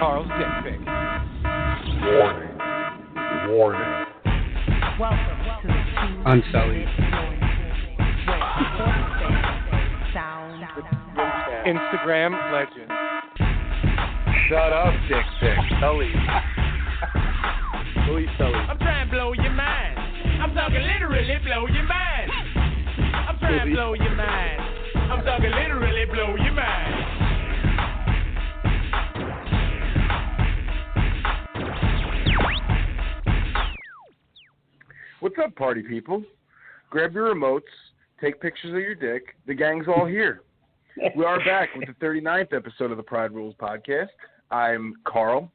Carl's dick pic. Warning. Warning. Welcome to the Unsullied. Instagram legend. Shut up, dick pic. Sully. Sully. I'm trying to blow your mind. I'm talking literally blow your mind. I'm trying to blow your mind. I'm talking literally blow your mind. What's up, party people? Grab your remotes, take pictures of your dick. The gang's all here. We are back with the 39th episode of the Pride Rules podcast. I'm Carl.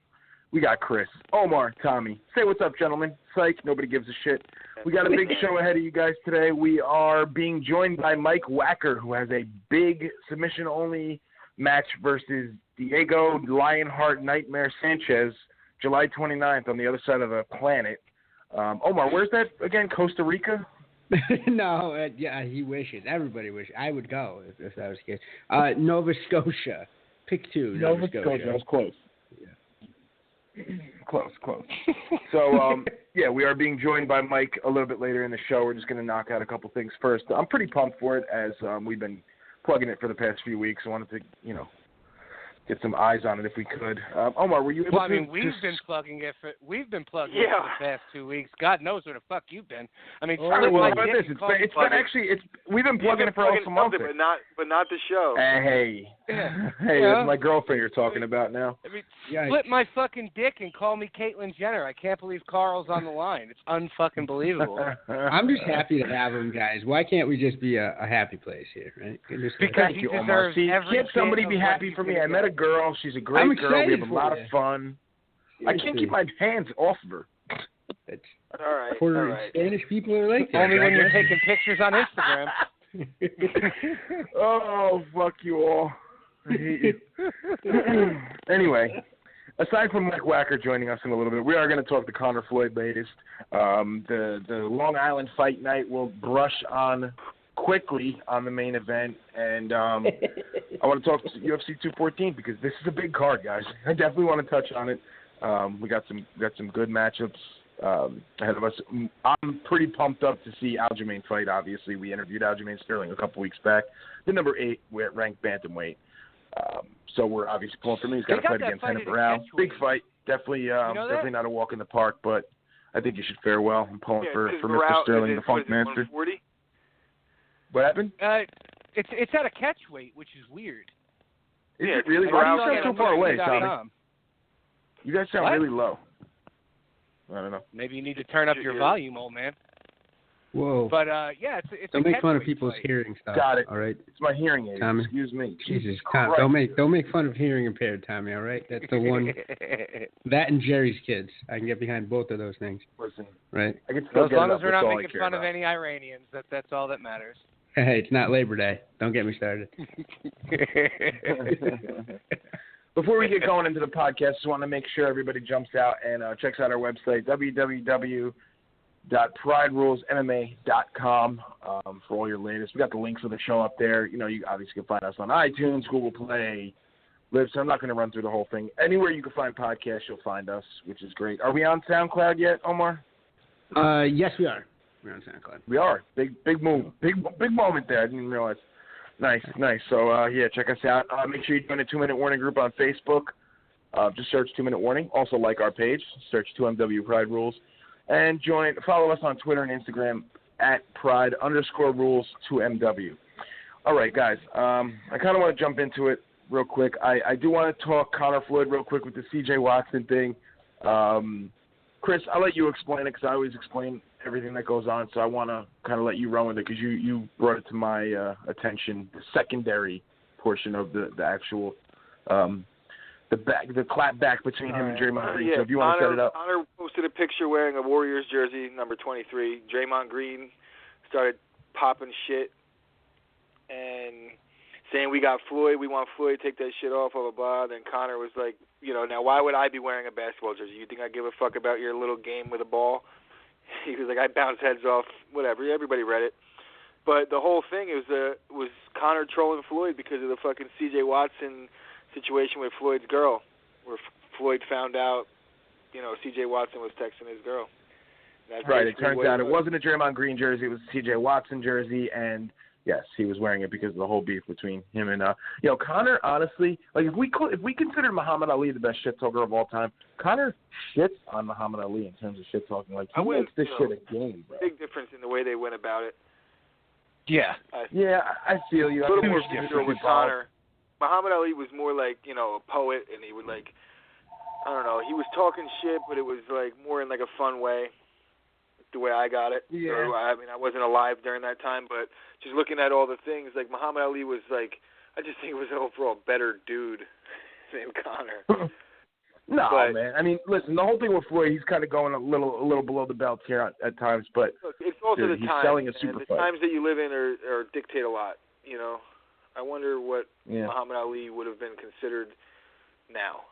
We got Chris, Omar, Tommy. Say what's up, gentlemen. Psych, nobody gives a shit. We got a big show ahead of you guys today. We are being joined by Mike Wacker, who has a big submission-only match versus Diego Lionheart Nightmare Sanchez, July 29th on the other side of the planet. Omar, where's that again? Costa Rica? No, yeah, he wishes. Everybody wishes. I would go if that was the case. Nova Scotia. Pick two. Nova Scotia. That was close. Yeah. Close. So, yeah, we are being joined by Mike a little bit later in the show. We're just going to knock out a couple things first. I'm pretty pumped for it as we've been plugging it for the past few weeks. I wanted to, get some eyes on it if we could. Omar, were you able to? We've been plugging it for the past 2 weeks. God knows where the fuck you've been. I mean, we've been plugging it for almost a month. But not the show. Hey, that's my girlfriend you're talking about now. I mean, split my fucking dick and call me Caitlyn Jenner. I can't believe Carl's on the line. It's unfucking believable. I'm just happy to have him, guys. Why can't we just be a happy place here, right? Because he deserves every can't somebody be happy for me? I met a girl. She's a great girl. We have a lot of fun. I can't keep my hands off of her. All right. Spanish people are like that. Only when you're taking pictures on Instagram. Oh, fuck you all. I hate you. Anyway, aside from Mike Wacker joining us in a little bit, we are going to talk the Conor Floyd latest. The Long Island fight night will brush on quickly on the main event, and I want to talk UFC 214 because this is a big card, guys. I definitely want to touch on it. We got some good matchups ahead of us. I'm pretty pumped up to see Aljamain fight. Obviously, we interviewed Aljamain Sterling a couple weeks back, the number 8 ranked bantamweight. So we're obviously pulling for me. He's got to fight against Henry Brown. Big fight, definitely not a walk in the park, but I think you should fare well. I'm pulling for Mr. Sterling, the Funk Master. 140? What happened? It's at a catch weight, which is weird. Is it really? Why do you sound so far away, Tommy? You guys sound really low. I don't know. Maybe you need to turn up your volume, old man. Whoa. But, it's don't make fun of people's fight. hearing stuff. Got it. All right. It's my hearing aid. Tommy. Excuse me. Jesus Christ. Don't make fun of hearing impaired, Tommy, all right? That's the one. That and Jerry's kids. I can get behind both of those things. Listen. Right? I can still as get long it as up, we're that's not all making I care fun about. of any Iranians, that's all that matters. Hey, it's not Labor Day. Don't get me started. Before we get going into the podcast, just want to make sure everybody jumps out and checks out our website, www.priderulesmma.com, for all your latest. We got the link for the show up there. You obviously can find us on iTunes, Google Play, Libsyn. I'm not going to run through the whole thing. Anywhere you can find podcasts, you'll find us, which is great. Are we on SoundCloud yet, Omar? Yes, we are. We're on SoundCloud. We are. Big move. Big moment there. I didn't even realize. Nice. So, check us out. Make sure you join the 2-Minute Warning group on Facebook. Just search 2-Minute Warning. Also like our page. Search 2MW Pride Rules. And follow us on Twitter and Instagram at Pride_Rules2MW. All right, guys. I kind of want to jump into it real quick. I do want to talk Conor Floyd real quick with the C.J. Watson thing. Chris, I'll let you explain it because I always explain everything that goes on, so I want to kind of let you run with it because you brought it to my attention, the secondary portion of the actual the clap back between him and Draymond Green. So if you want to set it up. Conor posted a picture wearing a Warriors jersey, number 23. Draymond Green started popping shit and saying, we got Floyd, we want Floyd to take that shit off, blah, blah, blah. Then Conor was like, now why would I be wearing a basketball jersey? You think I give a fuck about your little game with a ball? He was like, I bounce heads off, whatever. Everybody read it. But the whole thing was Conor trolling Floyd because of the fucking C.J. Watson situation with Floyd's girl, where Floyd found out, C.J. Watson was texting his girl. That's right. It turns out it was. wasn't a Draymond Green jersey. It was a C.J. Watson jersey, and yes, he was wearing it because of the whole beef between him and Conor. Honestly, like if we consider Muhammad Ali the best shit talker of all time, Conor shits on Muhammad Ali in terms of shit talking. Like he makes this shit a game, bro. Big difference in the way they went about it. Yeah. I feel you. A little more different different with Conor. Muhammad Ali was more like, a poet, and he would like, I don't know, he was talking shit, but it was like more in like a fun way, the way I got it. Yeah. I mean, I wasn't alive during that time, but just looking at all the things, like Muhammad Ali was like, I just think he was an overall better dude than Conor. No, but, man. I mean, listen, the whole thing with Floyd, he's kind of going a little below the belt here at times, but look, it's also dude, the times, he's selling a man. super The fight. times that you live in are dictate a lot, I wonder what Muhammad Ali would have been considered now,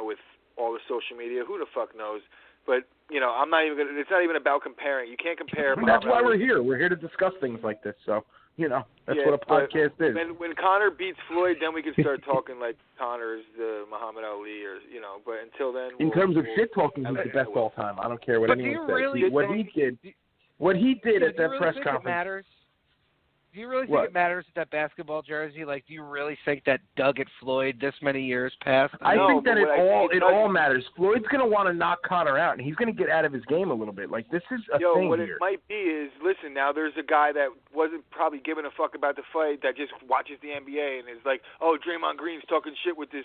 with all the social media. Who the fuck knows? But, I'm not even it's not even about comparing. You can't compare Muhammad That's why Ali. we're here. We're here to discuss things like this, so, that's what a but podcast is. When Conor beats Floyd, then we can start talking like Conor is the Muhammad Ali, or but until then, In terms of shit talking, he's the best all time. I don't care what anyone says. What he did at that press conference. Do you really think it matters with that basketball jersey? Like, do you really think that dug at Floyd this many years past? I think that it all matters. Floyd's going to want to knock Conor out, and he's going to get out of his game a little bit. Like, this is a thing what here. It might be is, listen, now there's a guy that wasn't probably giving a fuck about the fight that just watches the NBA and is like, oh, Draymond Green's talking shit with this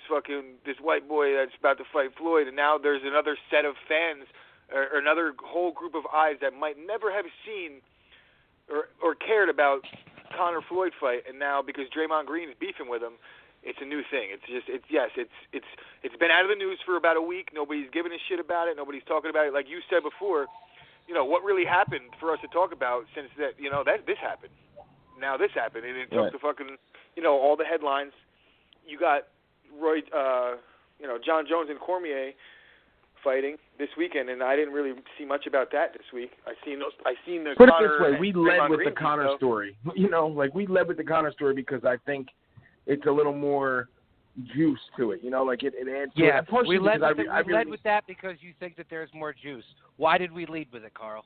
white boy that's about to fight Floyd, and now there's another set of fans or another whole group of eyes that might never have seen or cared about Conor Floyd fight, and now because Draymond Green is beefing with him, it's a new thing. It's been out of the news for about a week. Nobody's giving a shit about it. Nobody's talking about it. Like you said before, what really happened for us to talk about since that this happened. Now this happened, and it took the fucking all the headlines. You got John Jones and Cormier fighting this weekend, and I didn't really see much about that this week. I seen the Put Conor it this way, we led with the Green Conor story. We led with the Conor story because I think it's a little more juice to it. Like it adds to it. We led with that because you think that there's more juice. Why did we lead with it, Carl?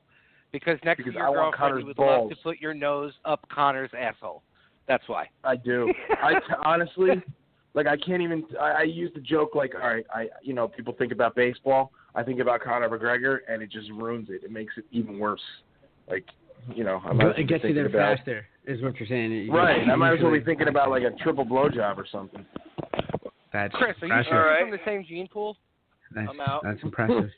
Because next to your girlfriend, you would love to put your nose up Conor's asshole. That's why. I do. Honestly, like I can't even. I used the joke like, all right, people think about baseball. I think about Conor McGregor, and it just ruins it. It makes it even worse. Like, it gets you there faster, is what you're saying. Right. I might as well be thinking about like a triple blowjob or something. That's Chris, are you sure from the same gene pool? I'm out. That's impressive.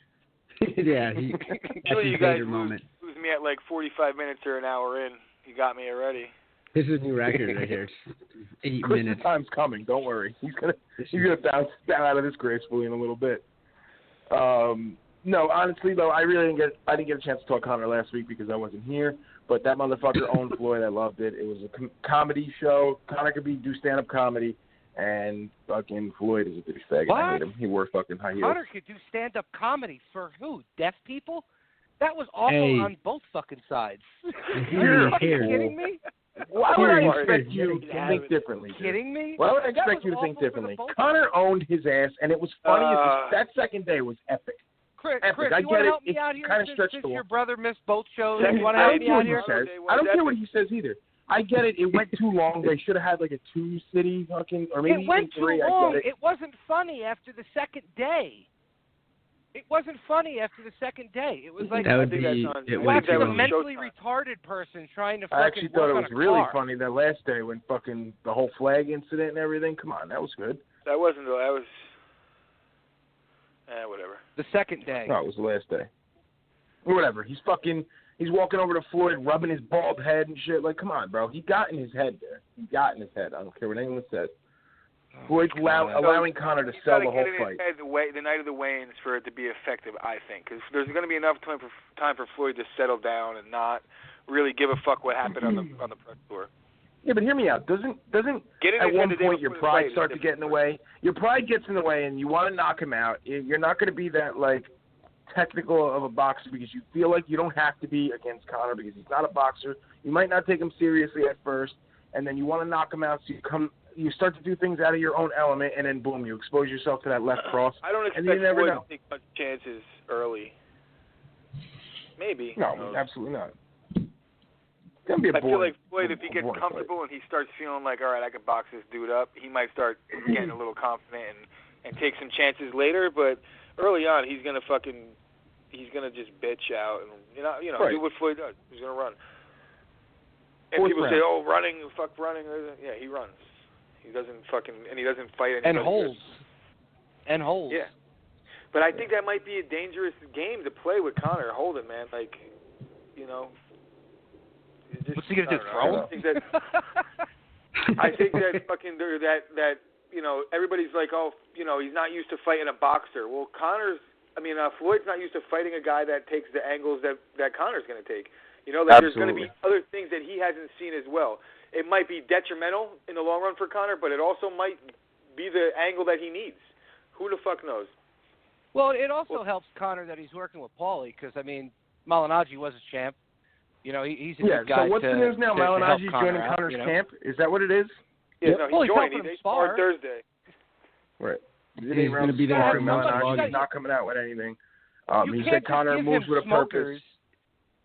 Yeah, that's you his guys favorite moment. lose me at like 45 minutes or an hour in. You got me already. This is a new record right here. It's 8 Chris's minutes. time's coming. Don't worry. He's gonna bounce down out of this gracefully in a little bit. No, honestly though, I didn't get a chance to talk Conor last week because I wasn't here. But that motherfucker owned Floyd. I loved it. It was a comedy show. Conor could do stand-up comedy, and fucking Floyd is a douchebag. What? I hate him. He wore fucking high heels. Conor could do stand-up comedy for who? Deaf people? That was awful on both fucking sides. Are you kidding me? Why would I expect you to think differently? Dude? Kidding me? Why would I expect you to think differently? Conor owned his ass, and it was funny. That second day was epic. Chris, epic. you want to help me out here since your brother missed both shows? You want to I help me out here? I don't care what he says either. I get it. It went too long. They should have had like a 2-city fucking, or maybe it went even 3. too long. I get it. It wasn't funny after the second day. It wasn't funny after the second day. It was like watching a mentally retarded person trying to fucking I actually thought it was really car. funny that last day when fucking the whole flag incident and everything. Come on, that was good. That wasn't. That was. Whatever. The second day. No, it was the last day. Whatever. He's walking over to Floyd, rubbing his bald head and shit. Like, come on, bro. He got in his head there. He got in his head. I don't care what anyone says. Floyd's allowing Conor to sell the whole fight. The night of the weigh-ins for it to be effective, I think, because there's going to be enough time for Floyd to settle down and not really give a fuck what happened on the press tour. Yeah, but hear me out. Doesn't at one point your pride start to get in the way? Your pride gets in the way, and you want to knock him out. You're not going to be that like technical of a boxer because you feel like you don't have to be against Conor because he's not a boxer. You might not take him seriously at first, and then you want to knock him out, so you come you start to do things out of your own element, and then boom, you expose yourself to that left cross. I don't expect Floyd to take much chances early. Maybe. No, absolutely not. It's gonna be I feel like Floyd, if he gets comfortable and he starts feeling like, all right, I can box this dude up, he might start getting a little confident and take some chances later. But early on, he's gonna just bitch out and right. do what Floyd does. He's gonna run. And Fourth people round. say, oh, fuck running. Yeah, he runs. He doesn't he doesn't fight anybody. And holds. Yeah. But I think that might be a dangerous game to play with Conor holding, man. Like, what's he gonna do? Throw him? I think that fucking that everybody's like, oh, he's not used to fighting a boxer. Well, Floyd's not used to fighting a guy that takes the angles that Conor's gonna take. There's going to be other things that he hasn't seen as well. It might be detrimental in the long run for Conor, but it also might be the angle that he needs. Who the fuck knows? Well, it also helps Conor that he's working with Paulie because, Malignaggi was a champ. He's a good guy. So what's the news now? Malignaggi's joining Conor's camp? Is that what it is? Yeah, no, he's joined. They sparred Thursday. Right. He's going to be there. Malignaggi's not coming out with anything. He said Conor moves with a purpose.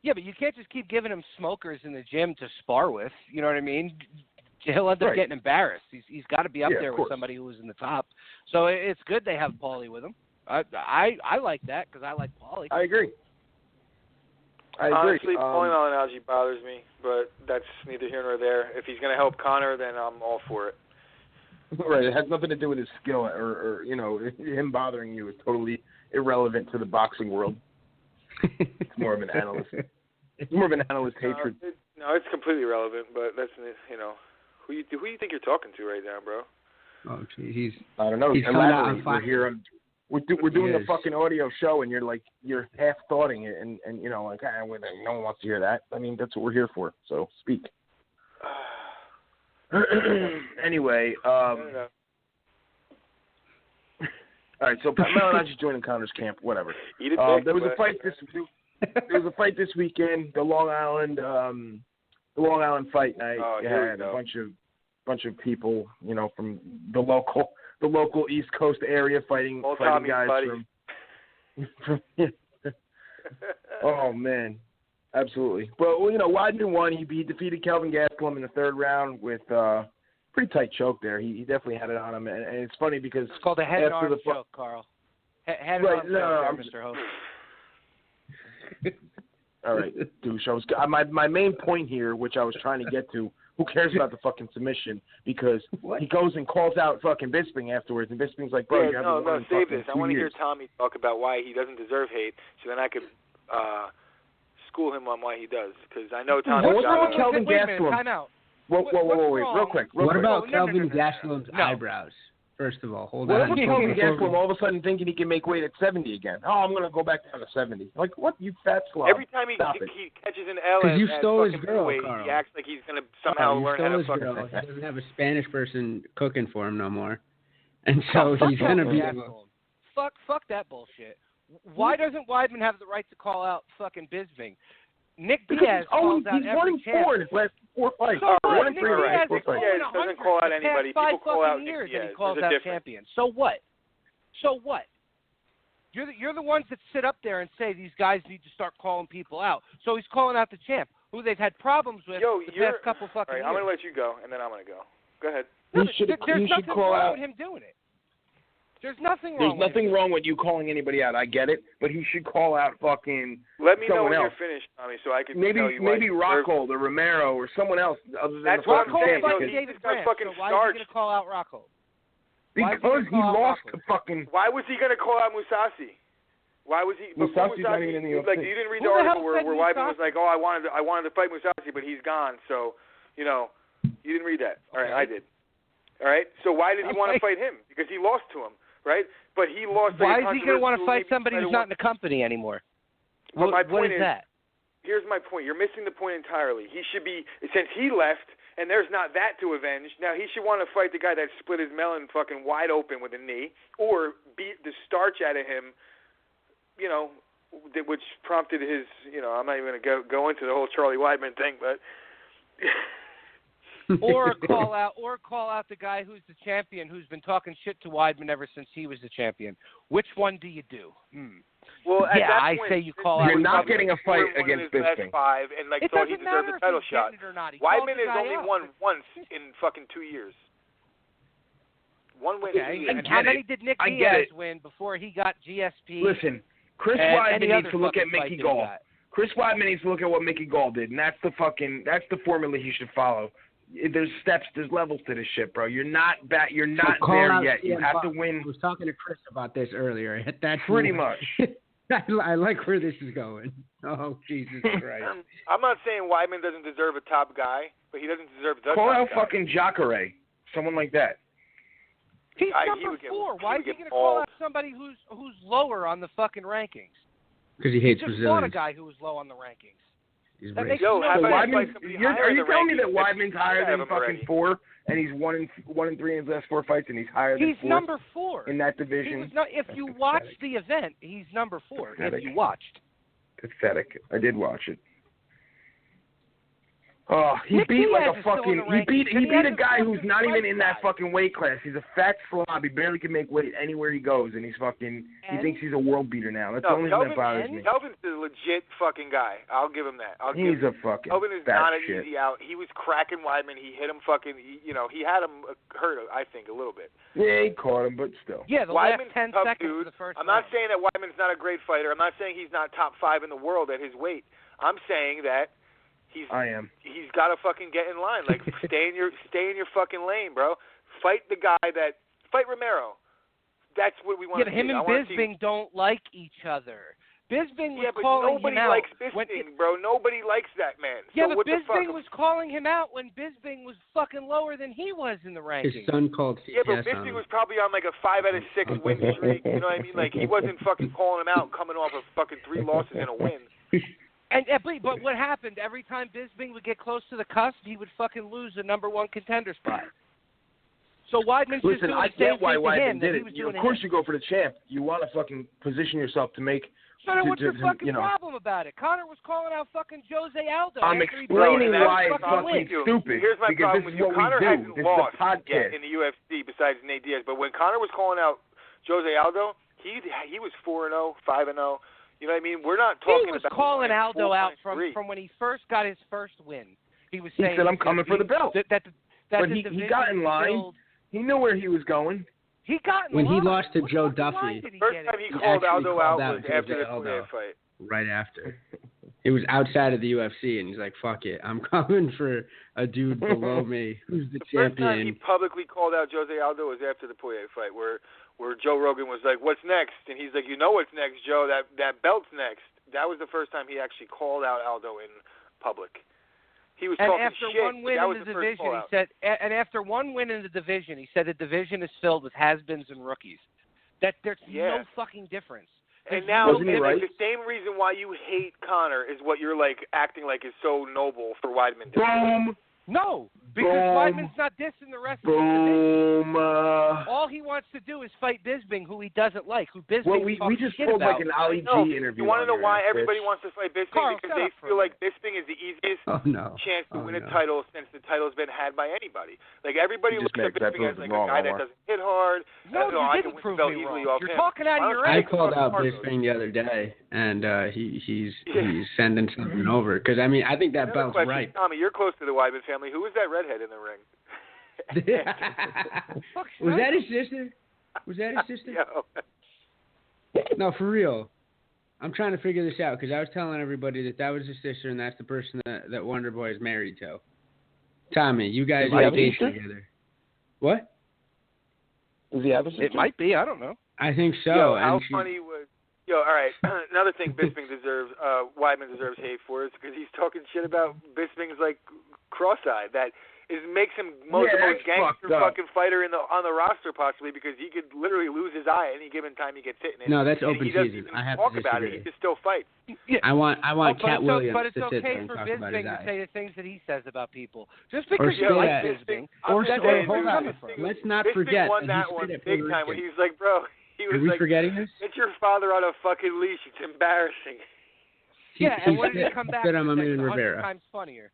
Yeah, but you can't just keep giving him smokers in the gym to spar with. You know what I mean? He'll end up getting embarrassed. He's got to be up there with somebody who's in the top. So it's good they have Paulie with him. I like that because I like Paulie. I agree. Honestly, Paulie Malignaggi bothers me, but that's neither here nor there. If he's going to help Conor, then I'm all for it. Right. It has nothing to do with his skill or him bothering you is totally irrelevant to the boxing world. It's more of an analyst. It's more of an analyst hatred. No, it's completely irrelevant. But that's who you think you're talking to right now, bro? Oh, gee, I don't know. Elaborate. We're here. We're doing a fucking audio show, and you're half thoughting it, and no one wants to hear that. That's what we're here for. So speak. Anyway. All right, so Malignaggi's joining Conor's camp. Whatever. There was a fight this weekend. The Long Island fight night. You had a bunch of people, from the local East Coast area fighting guys from. Oh man, absolutely. But Weidman won. He defeated Kelvin Gastelum in the third round with. Pretty tight choke there. He definitely had it on him, and it's funny because it's called a head and arm choke, Carl. Head and arm choke, Mr. Host. All right, douche. My main point here, which I was trying to get to, who cares about the fucking submission? Because he goes and calls out fucking Bisping afterwards, and Bisping's like, bro, you haven't save this. I want to hear Tommy talk about why he doesn't deserve hate, so then I could school him on why he does. Because I know Tommy. What's wrong with Kelvin Gastelum? Time out. Wait, real quick. What about Kelvin Gastelum's eyebrows? First of all, hold on. What about Kelvin Gastelum all of a sudden thinking he can make weight at 70 again? Oh, I'm going to go back down to 70. Like, what, you fat slob? Every time he catches an L you stole his girl, weight, Carl. he acts like he's going to somehow learn how to fucking girl. He doesn't have a Spanish person cooking for him no more. And so he's going to be able... Fuck that bullshit. Why doesn't Weidman have the right to call out fucking Bisping? Nick Diaz calls out every champ. 1-4 in his last 4 fights. So what? Nick Diaz doesn't call out anybody. People call out Nick Diaz. And he calls out champions. So what? You're the ones that sit up there and say these guys need to start calling people out. So he's calling out the champ, who they've had problems with the past couple fucking years. I'm going to let you go, and then I'm going to go. Go ahead. No, there's nothing wrong with him doing it. There's nothing wrong with you calling anybody out. I get it, but he should call out fucking Let me know when you're finished, Tommy, so I can tell you maybe Rockhold or Romero or someone else other than the fucking champ. David France. So why is he going to call out Rockhold? Because he lost to fucking. Why was he going to call out Mousasi? Why was he? Musasi's not even in the UFC. Like, you didn't read the article where Weidman was like, "Oh, I wanted to fight Mousasi, but he's gone." So, you didn't read that. All right, I did. All right. So why did he want to fight him? Because he lost to him. Right? But he lost. Why is he going to want to fight somebody who's not in the company anymore? Well, my point is that? Here's my point. You're missing the point entirely. He should be, since he left and there's not that to avenge, now he should want to fight the guy that split his melon fucking wide open with a knee or beat the starch out of him, which prompted his, I'm not even going to go into the whole Charlie Weidman thing, but or call out the guy who's the champion, who's been talking shit to Weidman ever since he was the champion. Which one do you do? Well, at that I point, say you call out. You're not getting a fight against Bisping. Last 5 and thought he deserved a title shot. Weidman has only won once in fucking 2 years. One win. Okay. And how many did Nick Diaz win before he got GSP? Listen, Chris Weidman needs to look at Mickey Gall. Chris Weidman needs to look at what Mickey Gall did, and that's the formula he should follow. There's steps, there's levels to this shit, bro. You're not there yet. You have to win. I was talking to Chris about this earlier. That's pretty much. I like where this is going. Oh, Jesus Christ. I'm not saying Weidman doesn't deserve a top guy, but he doesn't deserve the Call top out guy. fucking Jacare, someone like that. He's number 4. Why is he going to call out somebody who's lower on the fucking rankings? Because he hates Brazilians. He just fought a guy who was low on the rankings. That makes are you telling me that Weidman's higher than fucking 4, and he's 1 and 3 in his last 4 fights, and he's higher than 4? He's number 4 in that division. If you watched the event, he's number 4. Pathetic. If you watched. Pathetic. I did watch it. Oh, he beat like a fucking. He beat a guy who's not even in that fucking weight class. He's a fat slob. He barely can make weight anywhere he goes, and he's fucking. He thinks he's a world beater now. That's the only thing that bothers me. Kelvin's a legit fucking guy. I'll give him that. He's a fucking. Kelvin is fat not an shit. easy out. He was cracking Weidman. He hit him fucking. He had him hurt. I think a little bit. Yeah, he caught him, but still. Yeah, the Weidman's last 10 tough seconds dude. of the first I'm round. not saying that Weidman's not a great fighter. I'm not saying he's not top 5 in the world at his weight. I'm saying that. I am. He's got to fucking get in line. Like, stay in your fucking lane, bro. Fight the guy fight Romero. That's what we want to see. Yeah, but him and Bisping don't like each other. Bisping was but calling nobody him out. likes Bisping, bro. Nobody likes that man. Yeah, so but what Bisping was calling him out when Bisping was fucking lower than he was in the rankings. His son called CPS. Yeah, but Bisping was probably on like a 5 out of 6 win streak. You know what I mean? Like, he wasn't fucking calling him out coming off of fucking 3 losses and a win. But what happened, every time Bisping would get close to the cusp, he would fucking lose the number 1 contender spot. So Weidman's just doing the same thing to him that he was doing to him. Of course you go for the champ. You want to fucking position yourself to make... So then what's your fucking problem about it? Conor was calling out fucking Jose Aldo. I'm explaining why it's fucking stupid. Here's my problem with you. Conor hasn't lost yet in the UFC besides Nate Diaz. But when Conor was calling out Jose Aldo, he was 4-0, 5-0. You know what I mean? We're not talking about... He was calling Aldo out from when he first got his first win. He was saying... He said, I'm coming for the belt. But he got in line. He knew where he was going. He got in when line. he lost to Joe Duffy. First time he called Aldo out was after the Poirier fight. Right after. It was outside of the UFC, and he's like, fuck it. I'm coming for a dude below me who's the champion. First time he publicly called out Jose Aldo was after the Poirier fight, where Joe Rogan was like, what's next? And he's like, you know what's next, Joe. That belt's next. That was the first time he actually called out Aldo in public. He was talking shit. After one win in the division, he said the division is filled with has-beens and rookies. That there's no fucking difference. And now the same reason why you hate Conor is what you're like acting like is so noble for Weidman to do. No, because Weidman's not dissing the rest of the division. All he wants to do is fight Bisping, who he doesn't like, who Bisping we just pulled like an Ali G interview. You want to know why everybody wants to fight Bisping? Because they feel like Bisping is the easiest chance to win a title since the title's been had by anybody. Like, everybody looks at Bisping as like a guy that doesn't hit hard. No, you didn't prove me wrong. You're talking out of your ass. I called out Bisping the other day, and he's sending something over. Because, I mean, I think that belt's right. Tommy, you're close to the Weidman family. Who was that redhead in the ring? Was that his sister? No, for real. I'm trying to figure this out because I was telling everybody that was his sister and that's the person that Wonder Boy is married to. Tommy, you guys are dating together. What? Does he have a sister? It might be. I don't know. I think so. Yo, how funny was... Yo, all right. Another thing Bisping deserves, Weidman deserves hate for is because he's talking shit about Bisping's like cross-eyed. That makes him the most gangster fucking fighter on the roster possibly because he could literally lose his eye any given time he gets hit in it. No, that's open season. I have to disagree. About it. He just still fights. Yeah. I want Cat Williams to sit there and talk about his eye. But it's okay for Bisping to say the things that he says about people. Just because you like Bisping. Hold on. Let's not forget. Bisping won that one big time when he was like, bro... Are we forgetting this? Get your father on a fucking leash. It's embarrassing. And when did he come back? I'm 100 times funnier.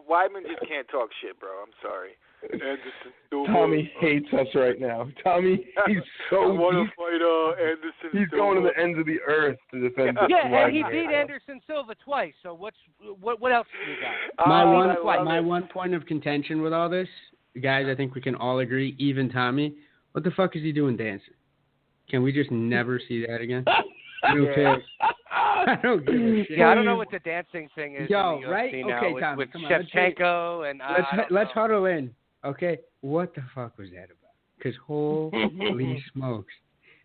Weidman just can't talk shit, bro. I'm sorry. Anderson, Tommy hates us right now. Tommy, he's so... I want to fight Anderson He's Silva. going to the ends of the earth to defend Yeah, and he Weidman. beat Anderson Silva twice, so what else do you got? My one point of contention with all this, guys, I think we can all agree, even Tommy, what the fuck is he doing dancing? Can we just never see that again? I don't care. I don't give a shit. Yeah, I don't know what the dancing thing is Yo, in the UFC right? now Okay, Tommy, with come on, Shevchenko and let's huddle in. Okay, what the fuck was that about? Because holy smokes,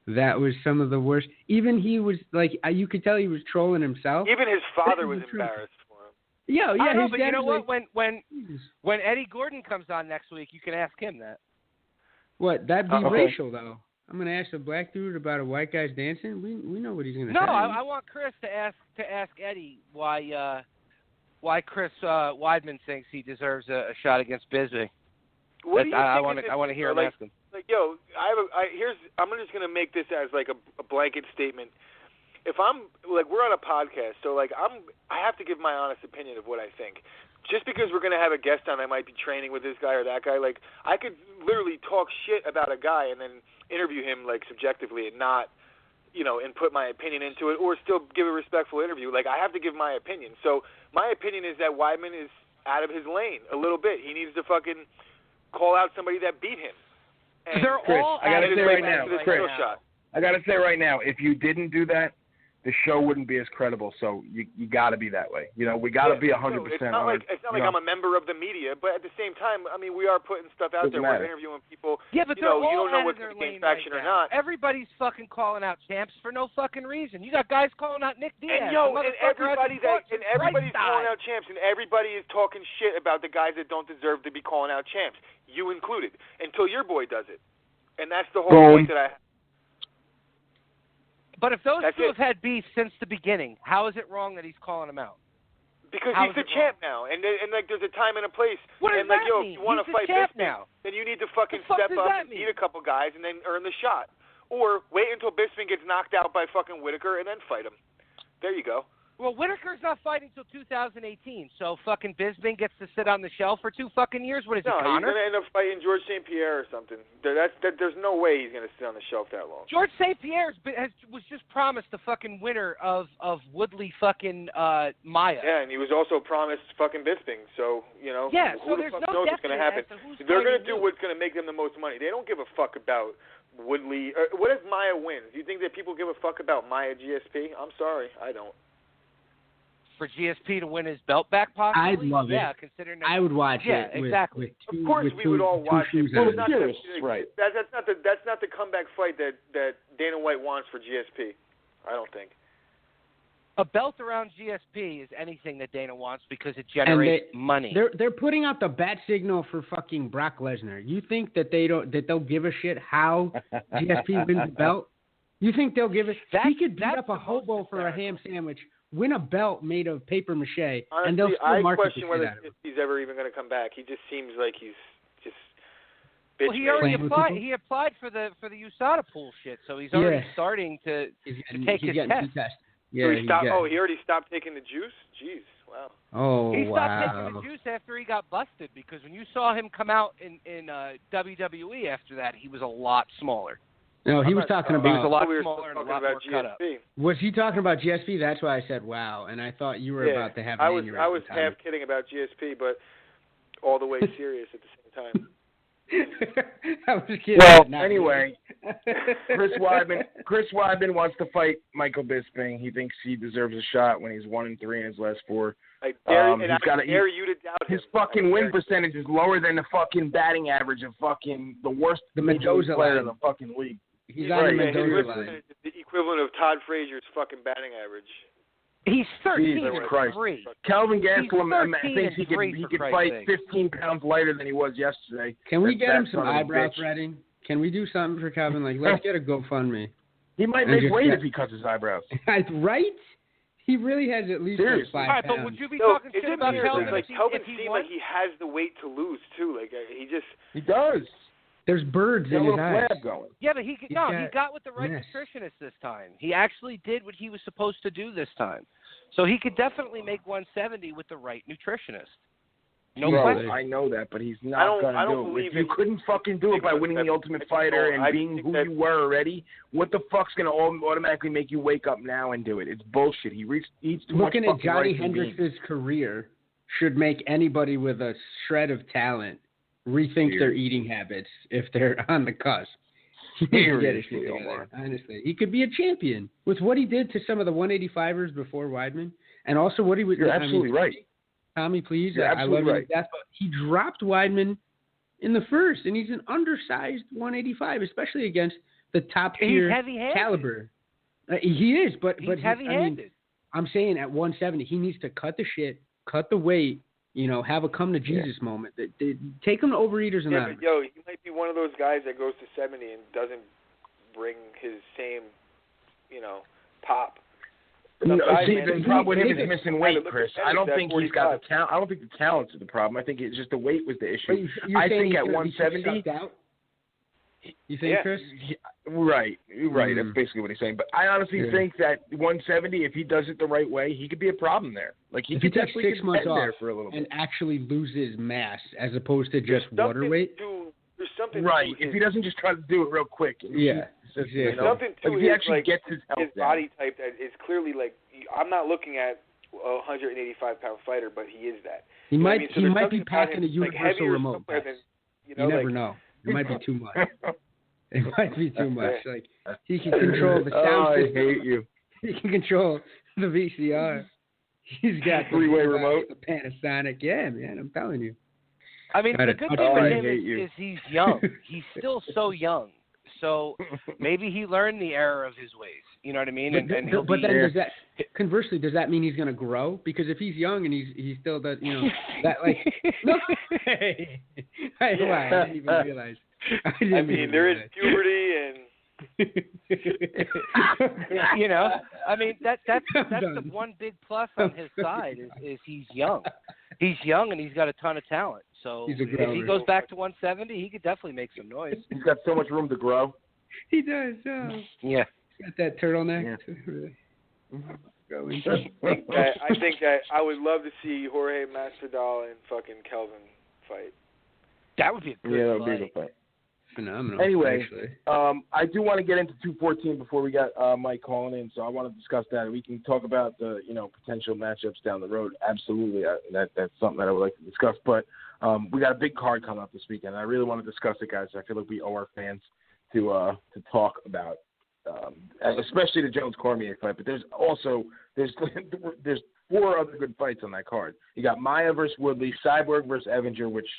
that was some of the worst. Even he was like, you could tell he was trolling himself. Even his father was embarrassed for him. Yeah, I know, but dad you know was what? like, When Eddie Gordon comes on next week, you can ask him that. What? That'd be Okay. racial, though. I'm gonna ask a black dude about a white guy's dancing. We know what he's gonna say. No, I want Chris to ask Eddie why Chris Weidman thinks he deserves a shot against Bisbee. What do you I think want to hear him ask him. Like, yo, I'm just gonna make this as like a blanket statement. If I'm like, we're on a podcast, so like I have to give my honest opinion of what I think. Just because we're gonna have a guest on that might be training with this guy or that guy, like I could literally talk shit about a guy and then interview him like subjectively and not, and put my opinion into it, or still give a respectful interview. Like I have to give my opinion. So my opinion is that Weidman is out of his lane a little bit. He needs to fucking call out somebody that beat him. And They're Chris, all I gotta out of say their right now, lane Chris, now. I gotta say right now, if you didn't do that, the show wouldn't be as credible. So you gotta be that way. We gotta be 100%. It's not like I'm a member of the media, but at the same time, I mean, we are putting stuff out there. We're interviewing people. Yeah, but you all don't know out what's of their going to gain lane traction right or now. not. Everybody's fucking calling out champs for no fucking reason. You got guys calling out Nick Diaz. And everybody's calling out champs, and everybody is talking shit about the guys that don't deserve to be calling out champs. You included, until your boy does it, and that's the whole point that I. But if those two have had beef since the beginning, how is it wrong that he's calling them out? Because he's the champ now, and like there's a time and a place. What does and like, that mean? If you want to fight Bisping now, then you need to fucking step up and beat a couple guys and then earn the shot. Or wait until Bisping gets knocked out by fucking Whitaker and then fight him. There you go. Well, Whitaker's not fighting until 2018, so fucking Bisping gets to sit on the shelf for 2 fucking years. What is it, Connor? No, he's going to end up fighting George St. Pierre or something. There's no way he's going to sit on the shelf that long. George St. Pierre was just promised the fucking winner of Woodley fucking Maia. Yeah, and he was also promised fucking Bisping. So, yeah, who the fuck knows what's going to happen? They're going to do what's going to make them the most money. They don't give a fuck about Woodley. What if Maia wins? Do you think that people give a fuck about Maia GSP? I'm sorry, I don't. For GSP to win his belt back, possibly? I'd love it. Yeah, considering I would watch it. Yeah, exactly. Of course, we would all watch it. Well, it's curious, right? That's not the comeback fight that Dana White wants for GSP. I don't think. A belt around GSP is anything that Dana wants because it generates money. They're putting out the bat signal for fucking Brock Lesnar. You think that they'll give a shit how GSP wins the belt? You think they'll give it? He could beat up a hobo for a ham sandwich, win a belt made of paper mache, honestly, and they'll still market the shit whether out of him. he's ever even going to come back. He just seems like he's just. Well, he already applied. He applied for the USADA pool shit, so he's already starting to take his test. Yeah, so he already stopped taking the juice? Jeez, wow. Oh, he stopped taking the juice after he got busted because when you saw him come out in WWE after that, he was a lot smaller. No, he was talking about. He was a lot smaller and a lot more cut up. Was he talking about GSP? That's why I said wow, and I thought you were about to have. I was half kidding about GSP, but all the way serious at the same time. I was kidding. Well, anyway, Chris Weidman wants to fight Michael Bisping. He thinks he deserves a shot when he's 1-3 in his last 4. I dare you to doubt him. His fucking win percentage is lower than the fucking batting average of fucking the worst Mendoza player in the fucking league. He's on the Mendoza line. The equivalent of Todd Frazier's fucking batting average. He's 13 Jesus and Christ. 3. Calvin Gastelum thinks he could fight sake. 15 pounds lighter than he was yesterday. Can we get him some eyebrow threading? Can we do something for Calvin? Like, let's get a GoFundMe. He might make weight if he cuts his eyebrows. Right? He really has at least like 5 pounds. All right, but would you be talking shit about Calvin like Calvin if he seems won? like he has the weight to lose too. Like he does. There's birds in his eyes. Going. Yeah, but he got with the right nutritionist this time. He actually did what he was supposed to do this time. So he could definitely make 170 with the right nutritionist. No question. I know that, but he's not going to do it. If you couldn't fucking do it by winning the Ultimate Fighter and being who you were already, what the fuck's going to automatically make you wake up now and do it? It's bullshit. He eats too much fucking rice. Looking at Johnny Hendricks' career should make anybody with a shred of talent rethink their eating habits if they're on the cusp. Seriously, honestly, he could be a champion with what he did to some of the 185ers before Weidman, and also what he would. You're absolutely right. Tommy, please. I love you to death, but he dropped Weidman in the first, and he's an undersized 185, especially against the top tier caliber. He is, but he's heavy-handed. I'm saying at 170, he needs to cut the shit, cut the weight. Have a come to Jesus moment. Take him to Overeaters Anonymous. But he might be one of those guys that goes to 70 and doesn't bring his same, pop. No, the problem with him is missing weight, Chris. I don't think he's got the talent. I don't think the talent's the problem. I think it's just the weight was the issue. I think at 170. You think, Chris? Right. That's basically what he's saying. But I honestly think that 170, if he does it the right way, he could be a problem there. Like he could take 6 months off there for a little bit and actually loses mass as opposed to just water weight. There's something. Right. If he doesn't just try to do it real quick. There's something to he actually gets his body type that is clearly like. I'm not looking at a 185-pound fighter, but he is that. He might be packing a universal remote. You never know. It might be too much. It might be too much. Like he can control the sound system. I hate you. He can control the VCR. He's got three-way remote. The Panasonic. Yeah, man. I'm telling you. I mean, the good thing with him is he's young. He's still so young. So maybe he learned the error of his ways. You know what I mean? But then conversely, does that mean he's going to grow? Because if he's young and he still does, that like. No. Hey, I didn't even realize. There is puberty and. I mean that's the one big plus on his side is he's young. He's young and he's got a ton of talent. So if he goes back to 170, he could definitely make some noise. He's got so much room to grow. He does. Yeah. He's got that turtleneck. I think that I would love to see Jorge Masvidal and fucking Kelvin fight. That would be a good fight. Be a good fight. Phenomenal. Anyway, I do want to get into 214 before we got Mike calling in, so I want to discuss that. We can talk about the potential matchups down the road. Absolutely, that's something that I would like to discuss. But we got a big card coming up this weekend. I really want to discuss it, guys. I feel like we owe our fans to talk about, especially the Jones Cormier fight. But there's 4 other good fights on that card. You got Maia versus Woodley, Cyborg versus Evinger, which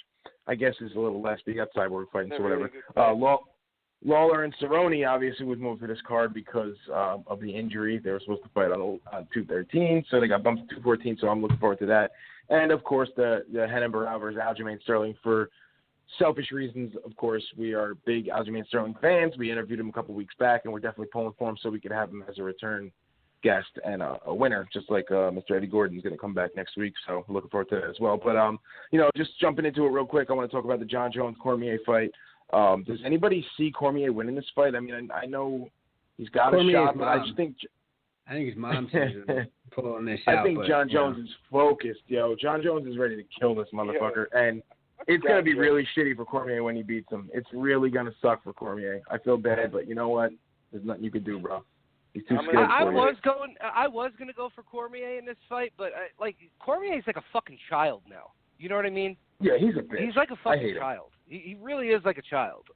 I guess is a little less, but you got Cyborg fighting, so whatever. Lawler and Cerrone obviously was moved to this card because of the injury. They were supposed to fight on 213, so they got bumped to 214, so I'm looking forward to that. And, of course, the Renan Barão versus Aljamain Sterling. For selfish reasons, of course, we are big Aljamain Sterling fans. We interviewed him a couple weeks back, and we're definitely pulling for him so we could have him as a return guest and a winner, just like Mr. Eddie Gordon's going to come back next week, so looking forward to that as well. But, just jumping into it real quick, I want to talk about the John Jones-Cormier fight. Does anybody see Cormier winning this fight? I mean, I know he's got Cormier's a shot, but I just think his mom says pulling this out. I think John Jones is focused, yo. John Jones is ready to kill this motherfucker, and it's going to be really shitty for Cormier when he beats him. It's really going to suck for Cormier. I feel bad, but you know what? There's nothing you can do, bro. He's too skilled. I was going to go for Cormier in this fight, but Cormier's like a fucking child now. You know what I mean? Yeah, he's a bitch. He's like a fucking child. He really is like a child.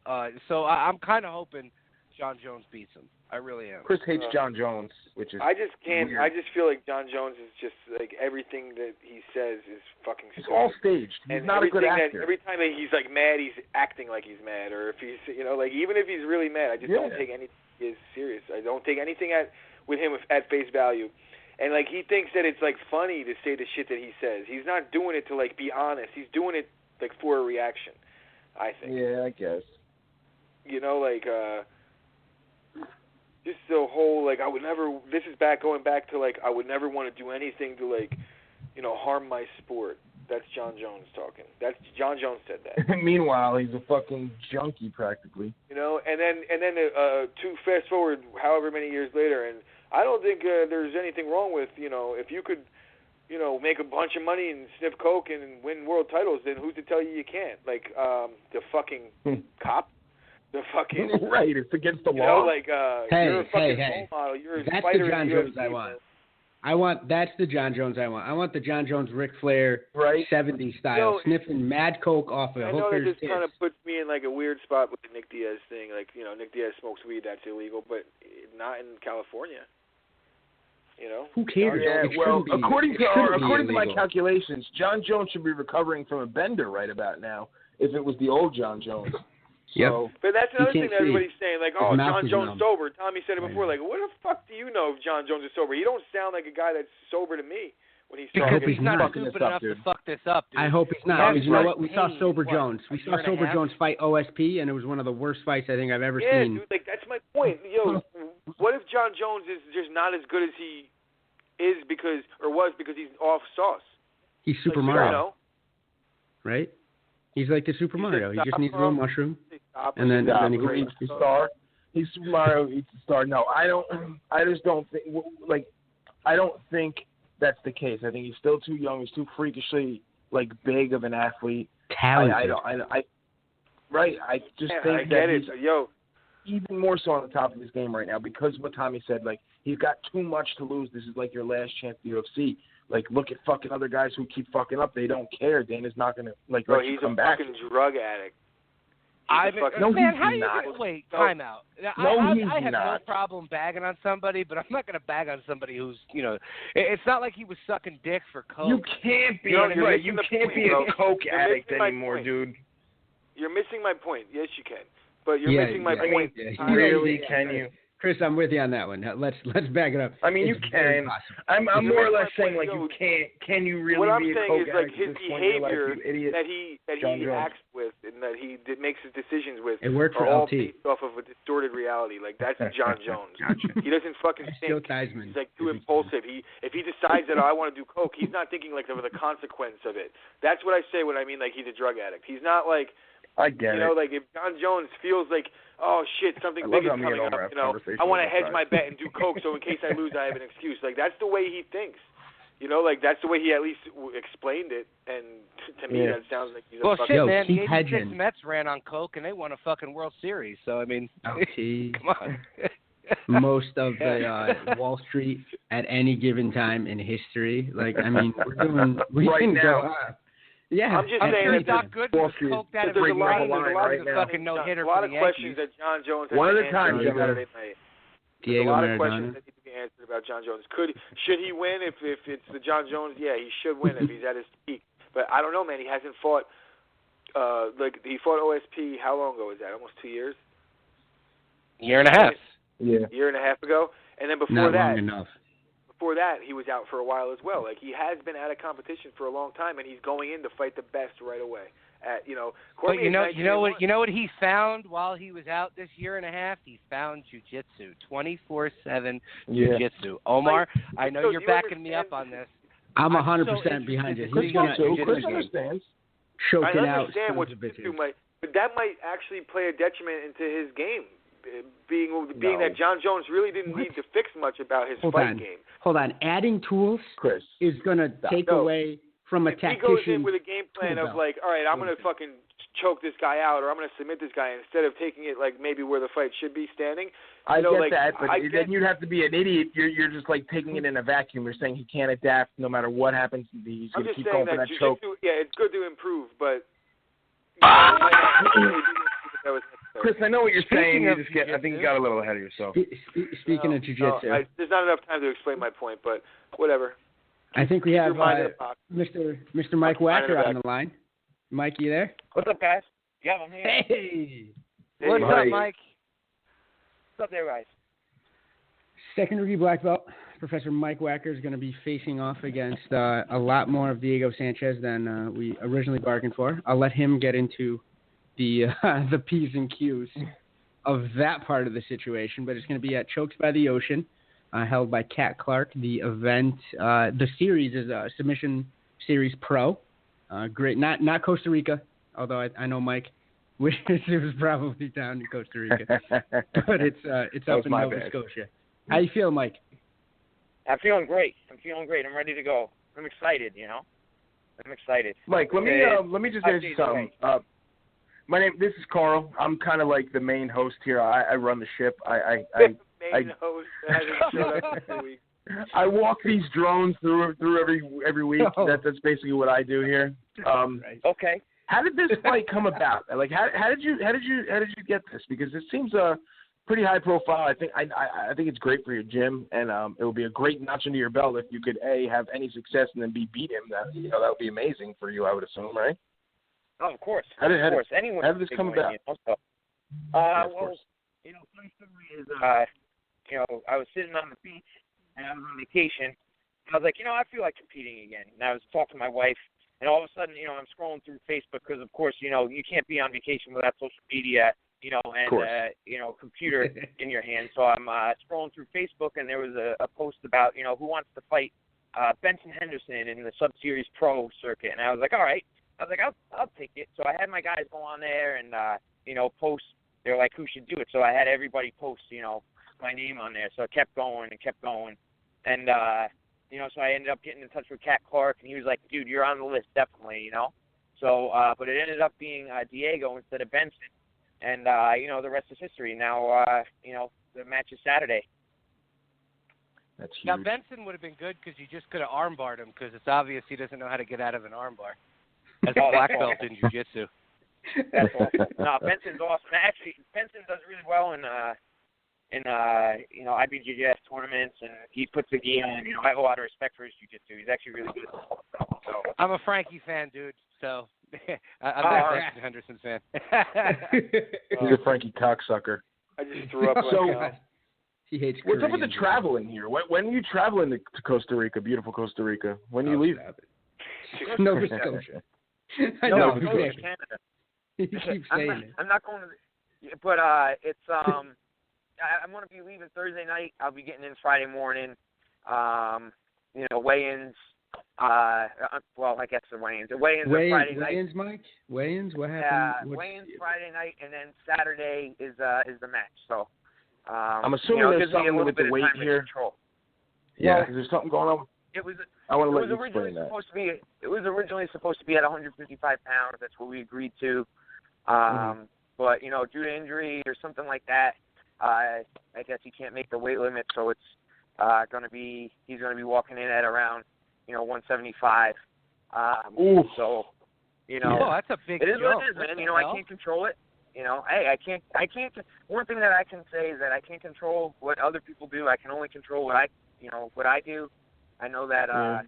So I'm kind of hoping John Jones beats him. I really am. Chris hates John Jones, which is I just can't. weird. I just feel like John Jones is just like everything that he says is fucking stupid. It's all staged. He's not a good actor. Every time that he's like mad, he's acting like he's mad, or if he's even if he's really mad, I just don't take anything serious. I don't take anything with him at face value. And like he thinks that it's like funny to say the shit that he says. He's not doing it to like be honest. He's doing it like for a reaction, I think. Yeah, I guess. Just the whole like I would never. This is going back to like I would never want to do anything to like, harm my sport. That's John Jones talking. John Jones said that. Meanwhile, he's a fucking junkie practically. And then to fast forward however many years later, and I don't think there's anything wrong with if you could make a bunch of money and sniff coke and win world titles, then who's to tell you can't? Like, the fucking cop? The fucking... Right, it's against the law. You're a fucking role model. You're a That's fighter the John in the Jones UFC, I want. That's the John Jones I want. I want the John Jones, Ric Flair, 70s style, sniffing mad coke off a hooker's I know that just tits. kind of puts me in like a weird spot with the Nick Diaz thing. Like, Nick Diaz smokes weed, that's illegal, but not in California. Who cares? Yeah, according to my illegal. calculations, John Jones should be recovering from a bender right about now. If it was the old John Jones. So, but that's another thing that everybody's saying, like, oh, John Jones sober. Tommy said it before, like, what the fuck do you know if John Jones is sober? He don't sound like a guy that's sober to me when he's because talking. he's not stupid enough to fuck this up, dude. I hope he's not. Because you know what? We saw Sober Jones. We saw Sober Jones fight OSP, and it was one of the worst fights I think I've ever seen. Yeah, dude, like, that's my point. What if John Jones is just not as good as he is was because he's off sauce? He's Super Mario. Right? He's like the Super Mario. He just needs a little mushroom, and then he eats the star. He's Super Mario, eats the star. No, I just don't think. I don't think that's the case. I think he's still too young. He's too freakishly big of an athlete. Talented. I just think I get it. even more so on the top of his game right now because of what Tommy said. Like, he's got too much to lose. This is like your last chance at the UFC. Like, look at fucking other guys who keep fucking up. They don't care. Dana's not going to, let you come back. He's a fucking drug addict. Wait, time out. I have no problem bagging on somebody, but I'm not going to bag on somebody who's, it's not like he was sucking dick for coke. You can't be, you can't be a coke addict anymore, dude. You're missing my point. Yes, you can. But you're missing my point. Really, can you? Chris, I'm with you on that one. Let's back it up. I mean, you can. I'm more or less saying, you can't. Can you really be a coke addict? What I'm saying is, his behavior that he acts with and that he makes his decisions with are all based off of a distorted reality. Like, that's John Jones. Gotcha. He doesn't fucking think. He's, too impulsive. If he decides that, I want to do coke, he's not thinking, of the consequence of it. That's what I say when I mean, he's a drug addict. He's not like... I get it. If John Jones feels like, oh shit, something big is coming up, I want to hedge my bet and do coke so in case I lose I have an excuse. That's the way he thinks. That's the way he at least explained it. And to me, that sounds like he's a fucking... Well, shit, man, the 86 Mets ran on coke and they won a fucking World Series. So, I mean, come on. Most of the Wall Street at any given time in history. We're doing... We right can now. go... Yeah, I'm just saying it's not good to coke that there's a lot of fucking no-hitter. A lot of questions that John Jones has one at to a time, answer on Saturday night. Diego a lot Maradona. of questions that need to be answered about John Jones. Should he win if it's the John Jones? Yeah, he should win if he's at his peak. But I don't know, man. He hasn't fought. He fought OSP. How long ago was that? Almost 2 years. Year and a half. Yeah. Year and a half ago, and then Not long enough. Before that, he was out for a while as well. He has been out of competition for a long time, and he's going in to fight the best right away. But you know what he found while he was out this year and a half? He found jiu-jitsu, 24/7 jiu-jitsu. Omar, I know you're backing me up on this. I'm 100% behind you. Chris understands. Choking I out. understand what jiu-jitsu might, but that might actually play a detriment into his game. Being that John Jones really didn't need to fix much about his fight game. Hold on. Adding tools Chris, is going to take away from a tactician. If he goes in with a game plan of all right, I'm going to fucking choke this guy out or I'm going to submit this guy instead of taking it maybe where the fight should be standing. I get that, but then you'd have to be an idiot. You're just taking it in a vacuum. You're saying he can't adapt no matter what happens. He's going to keep going for that choke. Yeah, it's good to improve, but... Chris, I know what you're saying. I think you got a little ahead of yourself. Speaking of jiu-jitsu. There's not enough time to explain my point, but whatever. I think we have Mr. Mike Wacker on the line. Mike, you there? What's up, guys? Yeah, I'm here. Hey! What's up, Mike? What's up there, guys? Second-degree black belt. Professor Mike Wacker is going to be facing off against a lot more of Diego Sanchez than we originally bargained for. I'll let him get into the P's and Q's of that part of the situation, but it's going to be at Chokes by the Ocean, held by Cat Clarke. The event, the series is a Submission Series Pro. Great, not Costa Rica, although I know Mike wishes it was probably down in Costa Rica, but it's up in Nova Scotia. How you feel, Mike? I'm feeling great. I'm ready to go. I'm excited. I'm excited. Mike, let me just ask you something. This is Carl. I'm kind of like the main host here. I run the ship. Main host hasn't showed up for 2 weeks. I walk these drones through every week. Oh. That's basically what I do here. Okay. How did this fight come about? Like, how did you get this? Because it seems pretty high profile. I think it's great for your gym, and it would be a great notch into your belt if you could have any success and then beat him. That would be amazing for you, I would assume, right? Oh, of course. How did this come about? Well, funny story is, I was sitting on the beach and I was on vacation. And I was like, I feel like competing again. And I was talking to my wife, and all of a sudden, I'm scrolling through Facebook because, of course, you can't be on vacation without social media, and computer in your hand. So I'm scrolling through Facebook, and there was a post about, who wants to fight Benson Henderson in the Sub-Series Pro circuit. And I was like, all right. I was like, I'll take it. So I had my guys go on there and, post. They're like, who should do it? So I had everybody post, my name on there. So it kept going and kept going. And, so I ended up getting in touch with Cat Clarke, and he was like, dude, you're on the list, definitely, So, but it ended up being Diego instead of Benson. And, the rest is history. Now, the match is Saturday. That's huge. Now, Benson would have been good because you just could have armbarred him because it's obvious he doesn't know how to get out of an armbar. As a black belt in jiu-jitsu. That's awesome. No, Benson's awesome. Actually, Benson does really well in IBJJF tournaments, and he puts the gi on. I have a lot of respect for his jiu-jitsu. He's actually really good. So I'm a Frankie fan, dude. So I'm not a Benson Henderson fan. He's a Frankie cocksucker. I just threw up. He hates what's up with the Koreans. traveling here? When are you traveling to Costa Rica, beautiful Costa Rica? When do you leave? Nova Scotia. I no, know. I'm going to Canada. You keep saying it. I'm not going to, but it's I'm going to be leaving Thursday night. I'll be getting in Friday morning. Weigh-ins. Well, I guess the weigh-ins. The weigh-ins are Friday night. Weigh-ins, Mike? Weigh-ins? What happened? Weigh-ins Friday night, and then Saturday is the match. So I'm assuming there's something with the weight here. Yeah, is there something going on? I want to let you explain that. It was originally supposed to be at 155 pounds. That's what we agreed to. But due to injury or something like that, I guess he can't make the weight limit. So it's he's going to be walking in at around 175. So that's a big. It is what it is, man. I can't control it. Hey, I can't. One thing that I can say is that I can't control what other people do. I can only control what I do. I know that, I'm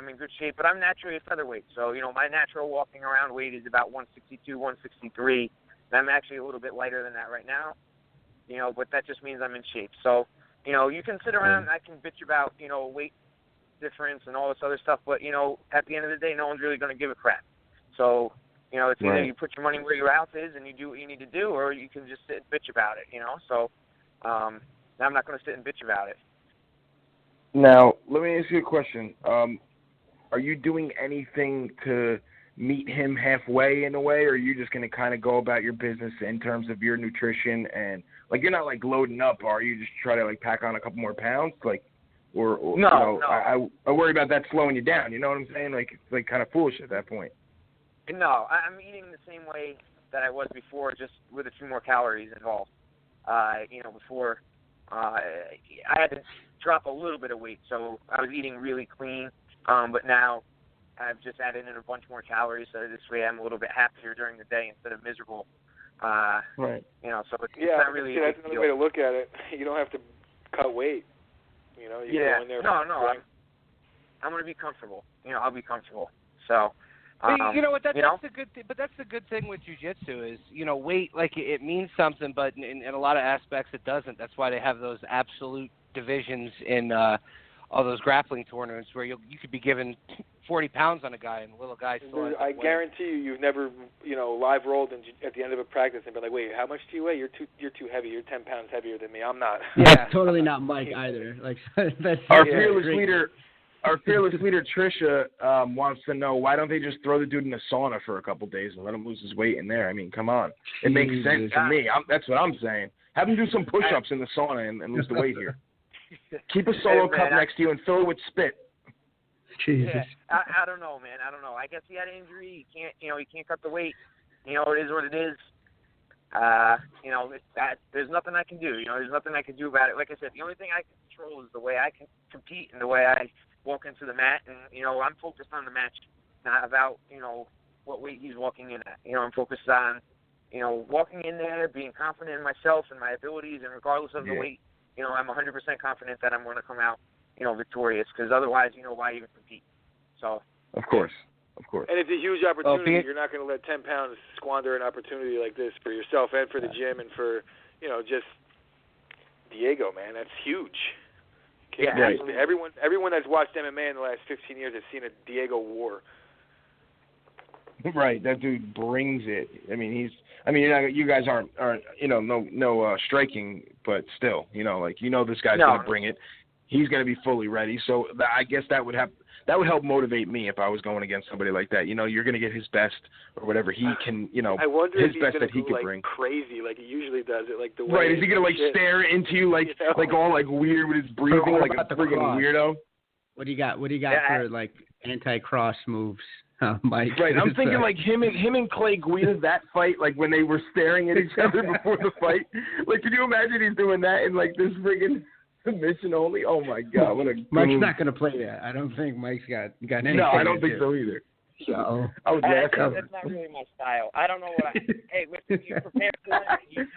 in good shape, but I'm naturally a featherweight. So, my natural walking around weight is about 162, 163. And I'm actually a little bit lighter than that right now, but that just means I'm in shape. So, you can sit around and I can bitch about, weight difference and all this other stuff, but, at the end of the day, no one's really going to give a crap. So, it's either you put your money where your mouth is and you do what you need to do, or you can just sit and bitch about it, So, I'm not going to sit and bitch about it. Now, let me ask you a question. Are you doing anything to meet him halfway in a way, or are you just going to kind of go about your business in terms of your nutrition and, you're not, loading up, are you? Just try to, pack on a couple more pounds? No. I worry about that slowing you down, you know what I'm saying? It's kind of foolish at that point. No, I'm eating the same way that I was before, just with a few more calories involved. Before I had to drop a little bit of weight, so I was eating really clean, but now I've just added in a bunch more calories, so this way I'm a little bit happier during the day instead of miserable. Right. So it's not really a big that's another way to look at it. You don't have to cut weight. You go in there. No, I'm going to be comfortable. I'll be comfortable. So. But you know what? That's the good thing. But that's the good thing with jiu-jitsu is, weight, it means something, but in a lot of aspects it doesn't. That's why they have those absolute divisions in all those grappling tournaments where you could be given 40 pounds on a guy and the little guy still. I guarantee you've never live rolled at the end of a practice and been like, wait, how much do you weigh? You're too heavy. You're 10 pounds heavier than me. I'm not. Yeah, totally not Mike either. That's our fearless leader. Our fearless leader, Tricia, wants to know, why don't they just throw the dude in the sauna for a couple days and let him lose his weight in there? I mean, come on. It makes sense to me. That's what I'm saying. Have him do some push-ups in the sauna and lose the weight here. Keep a solo cup next to you and fill it with spit. Jesus. Yeah, I don't know, man. I don't know. I guess he had an injury. He can't cut the weight. It is what it is. There's nothing I can do. There's nothing I can do about it. Like I said, the only thing I can control is the way I can compete and the way I walk into the mat. And, I'm focused on the match, not about, what weight he's walking in at. I'm focused on, walking in there, being confident in myself and my abilities, and regardless of the weight, I'm 100% confident that I'm going to come out, victorious, because otherwise, why even compete? So. Of course. And it's a huge opportunity. You're not going to let 10 pounds squander an opportunity like this for yourself and for the gym and for, just Diego, man. That's huge. Yeah, absolutely. Everyone that's watched MMA in the last 15 years has seen a Diego war. Right, that dude brings it. I mean, you guys aren't no striking, but still, this guy's going to bring it. He's going to be fully ready. So I guess that would help motivate me if I was going against somebody like that. You're going to get his best or whatever he can. I wonder his if he's best gonna that he go, could bring. Crazy, like he usually does it, like the way. Right? Is he going to stare into you like all like weird with his breathing, like a friggin' weirdo? What do you got? For like anti-cross moves? Mike. Right, I'm thinking like him and Clay Guida, that fight, like when they were staring at each other before the fight. Like, can you imagine he's doing that in like this friggin' submission only? Oh my God, what a Mike's not gonna play that. I don't think Mike's got anything. No, I don't think so either. So I was laughing. That's not really my style. I don't know what hey, listen, you prepare for it.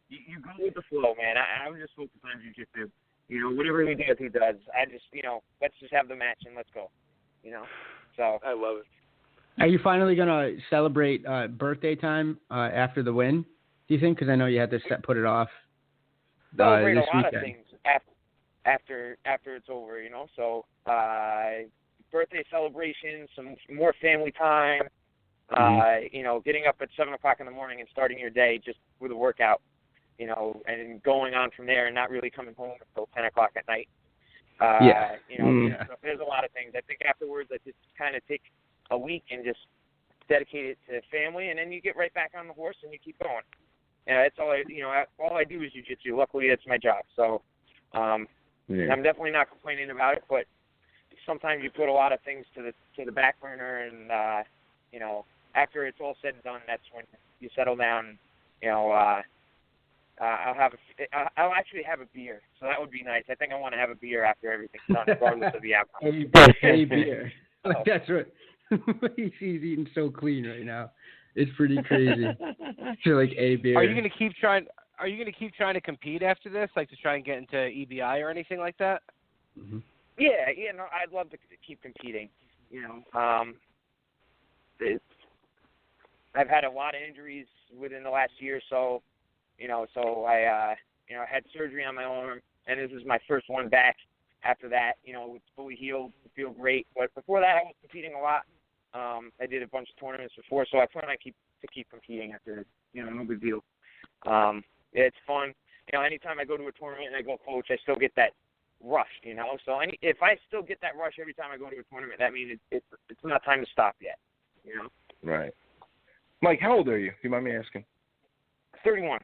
You go with the flow, man. I'm just focused on jiu-jitsu. Whatever he does. I just, let's just have the match and let's go. So I love it. Are you finally gonna celebrate birthday time after the win? Do you think? Because I know you had to put it off. Celebrate this a lot weekend. of things after it's over. So birthday celebration, some more family time. Getting up at 7:00 in the morning and starting your day just with a workout. And going on from there and not really coming home until 10:00 at night. There's a lot of things. I think afterwards I just kind of take a week and just dedicate it to family, and then you get right back on the horse and you keep going. And that's all I do is jiu-jitsu. Luckily, that's my job. So I'm definitely not complaining about it, but sometimes you put a lot of things to the back burner, and after it's all said and done, that's when you settle down. I'll actually have a beer, so that would be nice. I think I want to have a beer after everything's done, regardless of the outcome. A beer. That's what he's eating so clean right now. It's pretty crazy. So like a beer. Are you going to keep trying to compete after this, like to try and get into EBI or anything like that? Mm-hmm. Yeah. No, I'd love to keep competing. I've had a lot of injuries within the last year or so. So I had surgery on my arm, and this is my first one back. After that, it's fully healed, feel great. But before that, I was competing a lot. I did a bunch of tournaments before, so I plan on keep competing after. No big deal. It's fun. Anytime I go to a tournament and I go coach, I still get that rush. So if I still get that rush every time I go to a tournament, that means it's not time to stop yet. Right. Mike, how old are you? Do you mind me asking? 31.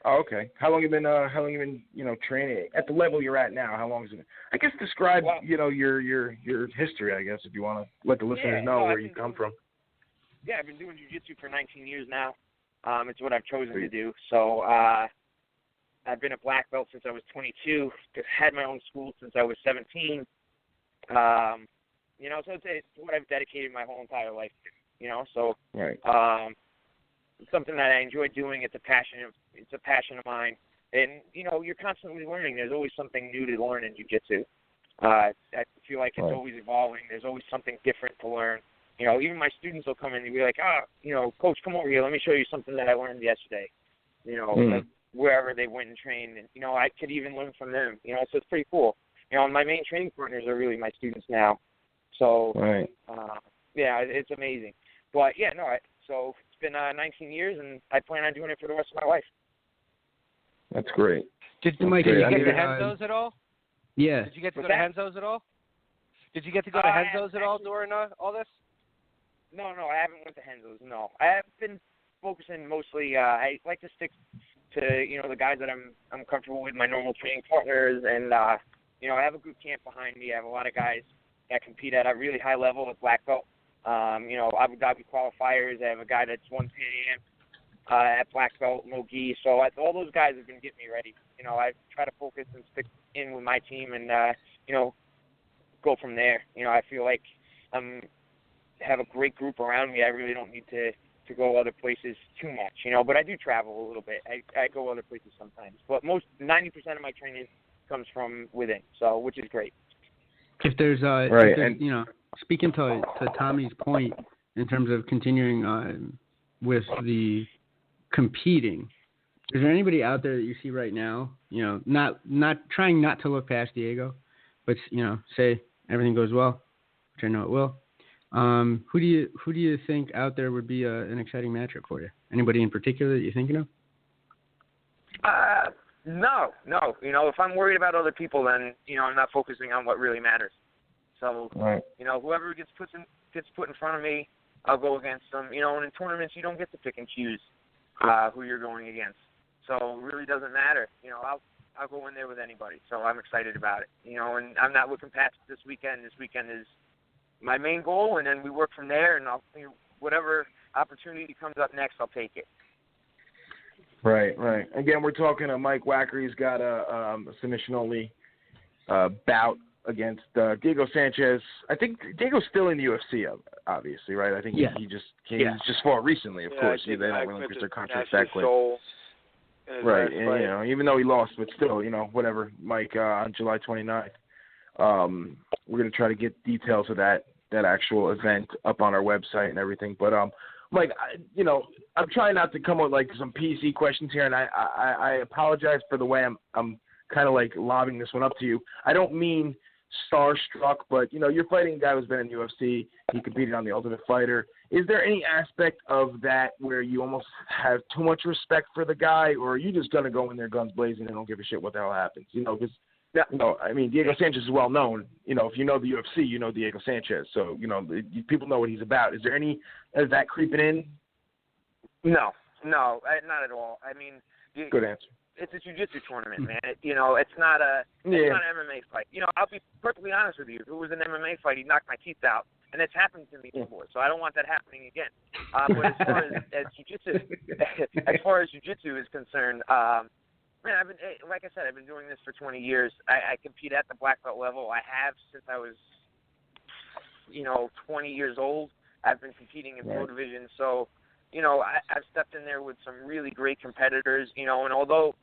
Oh, okay. How long have you been, training at the level you're at now? How long has it been? I guess describe, your history, I guess, if you want to let the listeners know where you come from. Yeah, I've been doing jiu-jitsu for 19 years now. It's what I've chosen to do. So I've been a black belt since I was 22. Had my own school since I was 17. So it's what I've dedicated my whole entire life to. So right. It's something that I enjoy doing. It's a passion of mine. And, you're constantly learning. There's always something new to learn in jiu-jitsu. I feel like it's always evolving. There's always something different to learn. Even my students will come in and be like, Coach, come over here. Let me show you something that I learned yesterday. Like wherever they went and trained. And, I could even learn from them. So it's pretty cool. My main training partners are really my students now. So, it's amazing. But, so it's been 19 years, and I plan on doing it for the rest of my life. That's great. Did you get to Henzo's at all? Yeah. Did you get to go to Henzo's at all? Did you get to go to Henzo's at all during all this? No, I haven't went to Henzo's, no. I have been focusing mostly, I like to stick to, the guys that I'm comfortable with, my normal training partners, and, I have a good camp behind me. I have a lot of guys, I compete at a really high level at black belt. Abu Dhabi qualifiers. I have a guy that's won Pan Am at black belt, no gi. So all those guys have been getting me ready. I try to focus and stick in with my team and, go from there. I feel like I have a great group around me. I really don't need to go other places too much, but I do travel a little bit. I go other places sometimes. But 90% of my training comes from within, so which is great. If there's, right, and speaking to Tommy's point in terms of continuing with the competing, is there anybody out there that you see right now, not trying not to look past Diego, but say everything goes well, which I know it will. Who do you think out there would be an exciting matchup for you? Anybody in particular that you're thinking of? No. If I'm worried about other people, then I'm not focusing on what really matters. So right. Whoever gets put in front of me, I'll go against them. And in tournaments, you don't get to pick and choose who you're going against. So it really doesn't matter. I'll go in there with anybody. So I'm excited about it. And I'm not looking past this weekend. This weekend is my main goal, and then we work from there, and whatever opportunity comes up next, I'll take it. Right. Again, we're talking to Mike Wacker. He's got a submission-only bout against Diego Sanchez. I think Diego's still in the UFC, obviously, right? I think he just fought recently, of course. They don't relinquish their contract that quick. Right, and even though he lost, but still, whatever, Mike, on July 29th. We're going to try to get details of that actual event up on our website and everything. But, Mike, I'm trying not to come with, some PC questions here, and I apologize for the way I'm kind of, lobbing this one up to you. I don't mean starstruck, but, you're fighting a guy who's been in the UFC. He competed on The Ultimate Fighter. Is there any aspect of that where you almost have too much respect for the guy, or are you just going to go in there guns blazing and don't give a shit what the hell happens? Because Diego Sanchez is well known. If you know the UFC, you know Diego Sanchez. So, people know what he's about. Is that creeping in? No, not at all. Good answer. It's a jiu-jitsu tournament, man. It's not an MMA fight. I'll be perfectly honest with you. If it was an MMA fight, he'd knock my teeth out. And it's happened to me before, so I don't want that happening again. But as far as jiu-jitsu is concerned, man, I've been doing this for 20 years. I compete at the black belt level. I have since I was, 20 years old. I've been competing in pro division. So, I've stepped in there with some really great competitors, and although,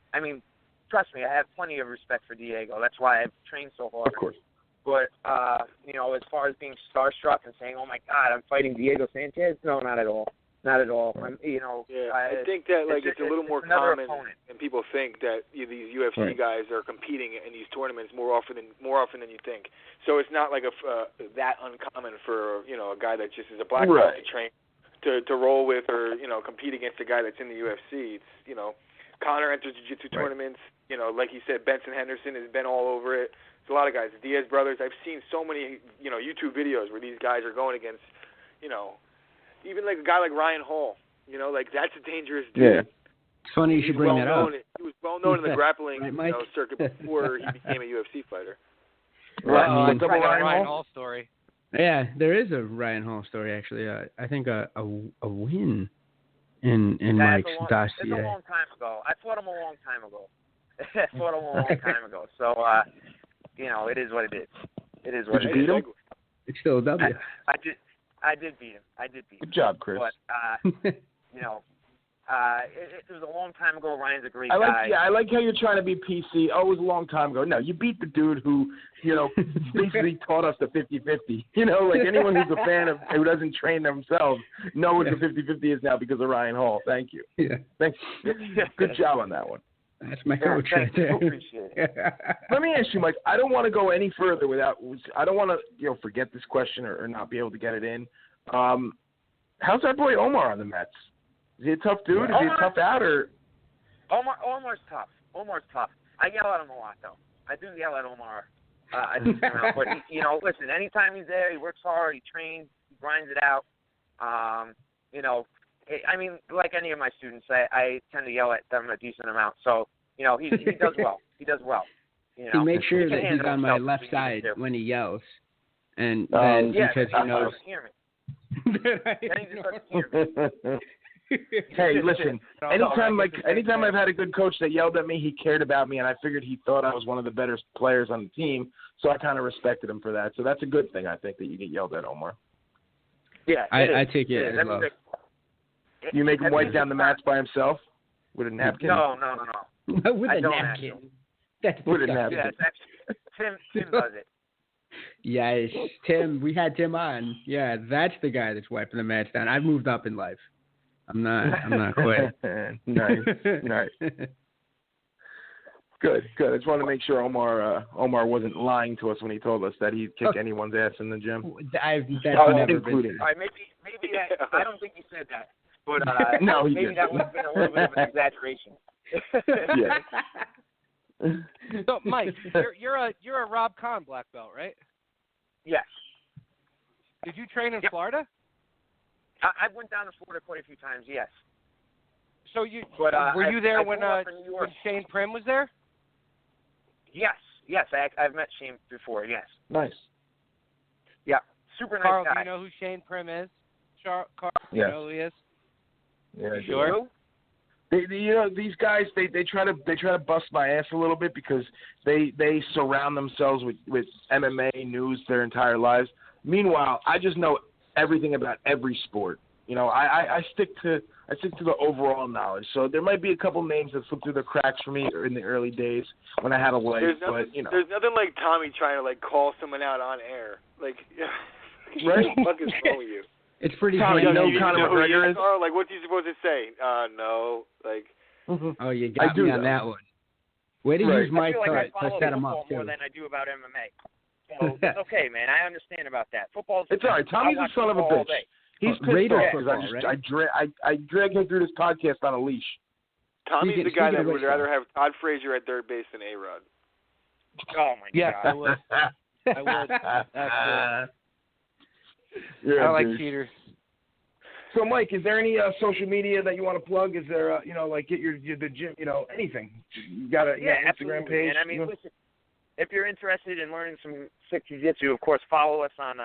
trust me, I have plenty of respect for Diego. That's why I've trained so hard. Of course. But, as far as being starstruck and saying, oh, my God, I'm fighting Diego Sanchez, no, not at all. Not at all. I think that it's a little more common, opponent. and people think that these UFC guys are competing in these tournaments more often than you think. So it's not that uncommon for a guy that just is a black belt to train to roll with or compete against a guy that's in the UFC. It's Conor enters jiu-jitsu tournaments. Like you said, Benson Henderson has been all over it. There's a lot of guys. The Diaz brothers. I've seen so many YouTube videos where these guys are going against even a guy like Ryan Hall, that's a dangerous dude. Yeah. It's funny you should bring that up. He was well known in the grappling circuit before he became a UFC fighter. Right. Ryan Hall story. Yeah, there is a Ryan Hall story actually. I think a win in Mike's dossier. It's a long time ago. I fought him a long time ago. So it is what it is. It is what it is. Did you beat him? It's still a W. I did beat him. Good job, Chris. But, it was a long time ago. Ryan's a great guy. I like how you're trying to be PC. Oh, it was a long time ago. No, you beat the dude who, basically taught us the 50-50. Anyone who's a fan of, who doesn't train themselves knows what the 50-50 is now because of Ryan Hall. Thank you. Yeah. Thanks. Good job on that one. That's my coach right there. Appreciate it. Let me ask you, Mike. I don't want to go any further I don't want to, forget this question or not be able to get it in. How's our boy Omar on the Mets? Is he a tough dude? Is he a tough out or? Omar's tough. I yell at him a lot though. I do yell at Omar. But listen. Anytime he's there, he works hard. He trains. He grinds it out. Like any of my students, I tend to yell at them a decent amount. So, he does well. He does well. He makes sure that he's on my left side when he yells. and then because he knows. Hey, listen. Anytime I've had a good coach that yelled at me, he cared about me, and I figured he thought I was one of the better players on the team. So I kind of respected him for that. So that's a good thing, I think, that you get yelled at, Omar. Yeah, I take it as well. You make him wipe down the mats by himself with a napkin? No. With a napkin. That's with a napkin. Yeah, Tim does it. Yes, Tim. We had Tim on. Yeah, that's the guy that's wiping the mats down. I've moved up in life. I'm not quite. Nice. Good. I just wanted to make sure Omar wasn't lying to us when he told us that he'd kick anyone's ass in the gym. That's never included. All right, maybe that. I don't think he said that, but no, he maybe didn't. that would have been a little bit of an exaggeration. Yeah. So, Mike, you're a Rob Kahn black belt, right? Yes. Did you train in Florida? I went down to Florida quite a few times. Yes. So were you there when Shane Prim was there? Yes. I've met Shane before. Yes. Nice. Yeah, super nice Carl, guy. do you know who Shane Prim is? Carl, do yes. you know who he is? Yeah, you sure? These guys they try to bust my ass a little bit because they surround themselves with MMA news their entire lives. Meanwhile, I just know everything about every sport. I stick to the overall knowledge. So there might be a couple names that slipped through the cracks for me in the early days when I had a life. There's nothing like Tommy trying to call someone out on air. Right? What the fuck is wrong with you? It's pretty. Tommy, funny. you know Conor McGregor is? Like, what's he supposed to say? No. Oh, you got me on that one. Way to use my cut to set him up, too. More than I do about MMA. So it's okay, man. I understand about that. Football's. It's all right. Tommy's a son of a bitch. He's pissed off because I drag him through this podcast on a leash. Tommy's the guy that would rather have Todd Frazier at third base than A-Rod. Oh, my yes, God. I would. Absolutely. Yeah, I like dude. cheaters. So, Mike, is there any social media that you want to plug? Is there, get the gym, anything? You got an Instagram page? And I mean, listen, if you're interested in learning some sick jiu-jitsu, of course, follow us on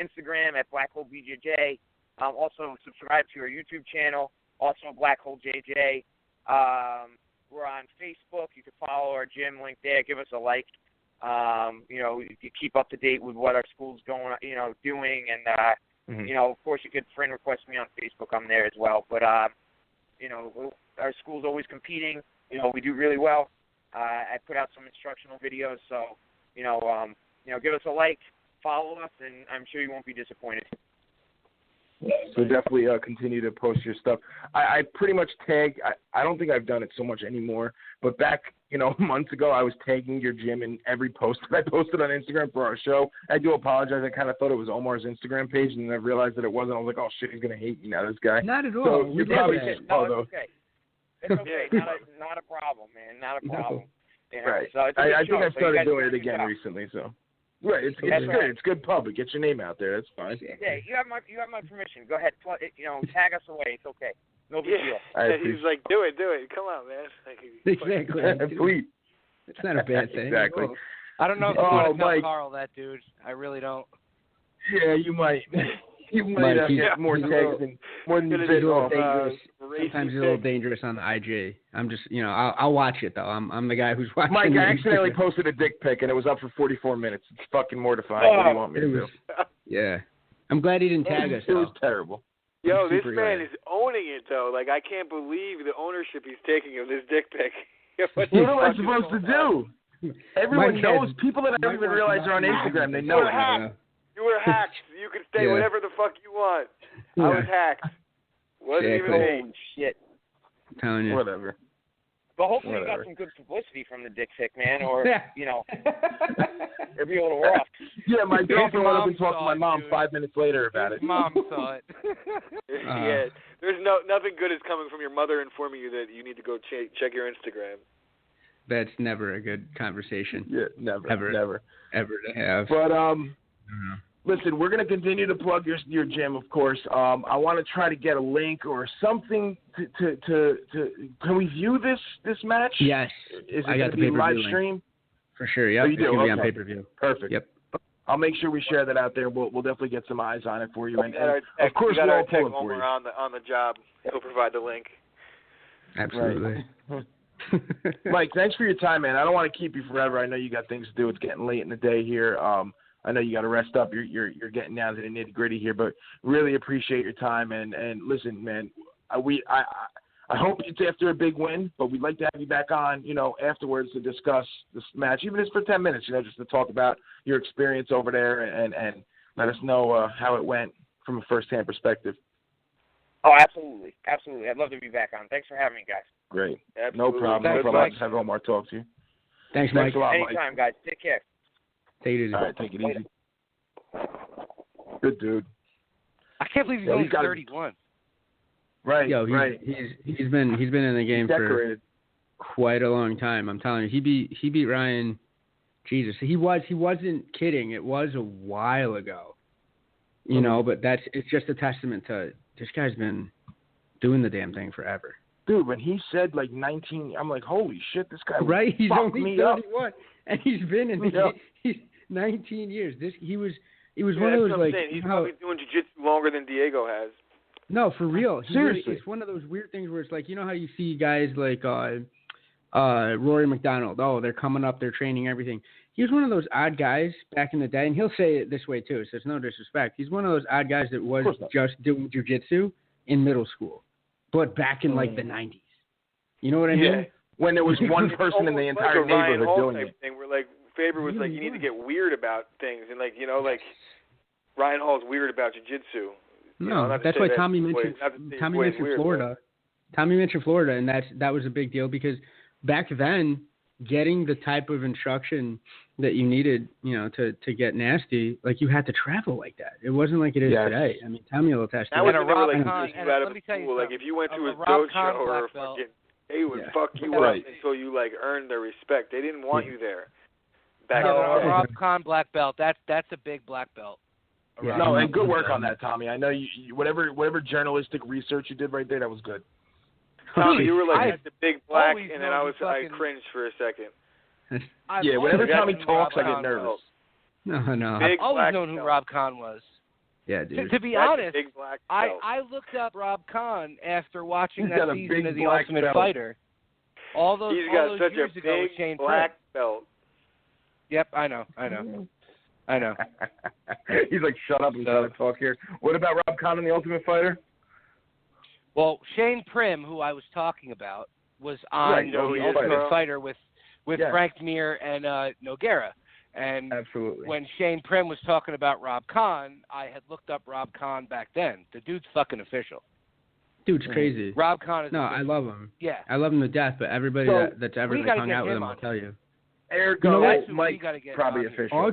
Instagram at Black Hole BJJ. Also, subscribe to our YouTube channel, also Black Hole JJ. We're on Facebook. You can follow our gym link there. Give us a like. You keep up to date with what our school's doing, and of course, you could friend request me on Facebook. I'm there as well. But our school's always competing. We do really well. I put out some instructional videos, so give us a like, follow us, and I'm sure you won't be disappointed. So definitely continue to post your stuff. I pretty much tag. I don't think I've done it so much anymore, but back months ago I was tagging your gym in every post that I posted on Instagram for our show. I do apologize. I kind of thought it was Omar's Instagram page, and then I realized that it wasn't. I was like, oh shit, he's gonna hate me now, this guy. Not at all. So you probably it's okay. It's okay. Not a problem, man. Not a problem. Right. So it's I think I started doing it again recently. So. Right, it's good. It's good pub. Get your name out there. That's fine. Yeah, you have my permission. Go ahead, tag us away. It's okay. No big deal. He's like, do it. Come on, man. Exactly. Please. It's not a bad thing. Exactly. I don't know if you want to tell Carl that, dude. I really don't. Yeah, you might. You might get more tags than more than you bit off. Sometimes he's a little dangerous on the IG. I'm just, I'll watch it though. I'm the guy who's watching. Mike, I accidentally posted a dick pic and it was up for 44 minutes. It's fucking mortifying. What do you want me to do? Yeah, I'm glad he didn't tag us. It was terrible. Yo, this man is owning it though. Like I can't believe the ownership he's taking of this dick pic. What am I supposed to do? Everyone knows. People that I don't even realize are on Instagram. They know it. You were hacked. You can say whatever the fuck you want. I was hacked. Wasn't even me. Shit. I'm telling you. Whatever. But hopefully you got some good publicity from the dick pic, man, or, it'd be a little rough. Yeah, my girlfriend went up and talked to my mom 5 minutes later about it. Mom saw it. Yeah. There's nothing good is coming from your mother informing you that you need to go check your Instagram. That's never a good conversation. Yeah, never. Ever to have. But, listen, we're going to continue to plug your gym, of course. I want to try to get a link or something to can we view this match? Yes. Is it I got going to be live link. stream? For sure, yeah. Oh, you do? It's going to be on pay-per-view. Perfect. Yep. I'll make sure we share that out there. We'll definitely get some eyes on it for you. And of course, we'll all pull it for you. On the job. He'll provide the link. Absolutely. Right. Mike, thanks for your time, man. I don't want to keep you forever. I know you got things to do. It's getting late in the day here. I know you got to rest up. You're getting down to the nitty gritty here, but really appreciate your time. And listen, man, I hope it's after a big win, but we'd like to have you back on, afterwards to discuss this match, even if it's for 10 minutes, just to talk about your experience over there and let us know how it went from a first-hand perspective. Oh, absolutely. Absolutely. I'd love to be back on. Thanks for having me, guys. Great. Absolutely. No problem. Thanks, I'll just have Omar talk to you. Thanks, Mike. Thanks a lot, Anytime, Mike. guys. Take care. Take it easy. All right, take it easy. Good dude. I can't believe he's only 31. Right. Yo, right. He's been in the game Decorated. for quite a long time. I'm telling you, he beat Ryan. Jesus, he wasn't kidding. It was a while ago. But it's just a testament to this guy's been doing the damn thing forever. Dude, when he said 19, I'm like, holy shit, this guy right? He's only me 31, and he's been in the game. He's 19 years. He was one of those he's probably doing jiu-jitsu longer than Diego has. No, for real. Seriously, it's one of those weird things where it's like, how you see guys like Rory McDonald. Oh, they're coming up, they're training everything. He was one of those odd guys back in the day, and he'll say it this way too, so it's no disrespect. He's one of those odd guys that was just doing jiu-jitsu in middle school, but back in the 90s. You know what I mean? When there was one person in the entire neighborhood doing it. Thing where Faber was you need to get weird about things, and Ryan Hall's weird about jiu-jitsu. No, that's why Tommy mentioned Florida. Tommy mentioned Florida, and that was a big deal because back then, getting the type of instruction that you needed, to get nasty, you had to travel like that. It wasn't like it is today. I mean, Tommy will attest to that. That was when they were you out of school. If you went to a dojo or a fucking, they would fuck you up until you earned their respect. They didn't want you there. Back then. A Rob Kahn black belt. That's a big black belt. Yeah. No, and good work on that, Tommy. I know you whatever journalistic research you did right there, that was good. Tommy, you were that's the big black, and then I cringed for a second. Whenever Tommy talks, I get nervous. No. I've always known who Rob Kahn was. Yeah, dude. To be honest, I looked up Rob Kahn after watching that season of The Ultimate Fighter. All those such years a ago with big Shane black Prim. belt. Yep, I know. He's like, shut up and trying to talk here. What about Rob Kahn in The Ultimate Fighter? Well, Shane Prim, who I was talking about, was on The Ultimate Fighter with Frank Mir and Nogueira. And absolutely. When Shane Prim was talking about Rob Kahn, I had looked up Rob Kahn back then. The dude's fucking official. Dude's crazy. Rob Kahn is I love him. Yeah. I love him to death, but everybody that's ever hung out with him, I'll tell you. Ergo, Mike's probably official.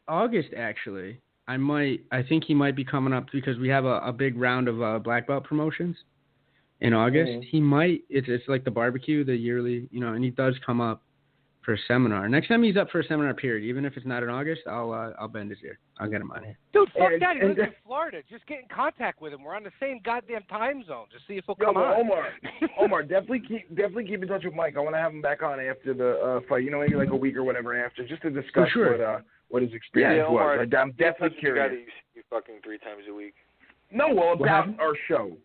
August, actually. I think he might be coming up because we have a big round of black belt promotions in August. Mm-hmm. He might. It's like the barbecue, the yearly, and he does come up for a seminar. Next time he's up for a seminar, period. Even if it's not in August, I'll bend his ear. I'll get him on here. Dude, fuck that. He lives in Florida. Just get in contact with him. We're on the same goddamn time zone. Just see if he'll come on. Omar, definitely keep in touch with Mike. I want to have him back on after the fight. Maybe a week or whatever after, just to discuss what his experience was. Omar, I'm definitely curious. You fucking 3 times a week. No, about our show.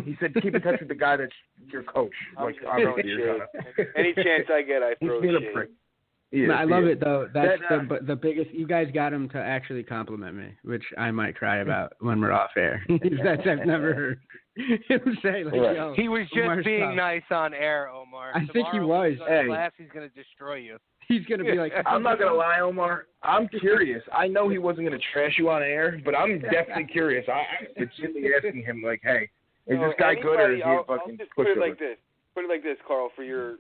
He said keep in touch with the guy that's your coach. Any chance I get, I throw shit. I love it though. That's the biggest. You guys got him to actually compliment me, which I might cry about when we're off air. I've never heard him say yo. He was just Omar's being nice on air, Omar. I think he was. Class, he's gonna destroy you. He's gonna be like. I'm not gonna lie, Omar. I'm curious. I know he wasn't gonna trash you on air, but I'm definitely curious. I'm legitimately asking him, hey, is this guy good or is he a fucking pushover? Put it like this, Carl, for your,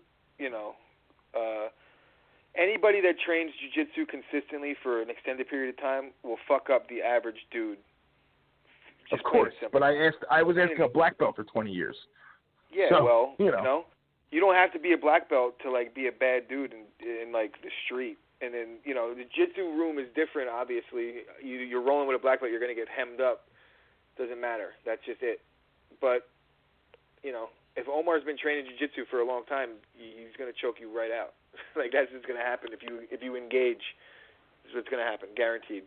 anybody that trains jiu-jitsu consistently for an extended period of time will fuck up the average dude. Of course, but I was asking a black belt for 20 years. Yeah, so, you don't have to be a black belt to be a bad dude in the street. And then the jiu-jitsu room is different. Obviously, you're rolling with a black belt, you're going to get hemmed up. Doesn't matter. That's just it. But if Omar's been training jiu-jitsu for a long time, he's going to choke you right out. That's just going to happen if you engage is what's going to happen, guaranteed.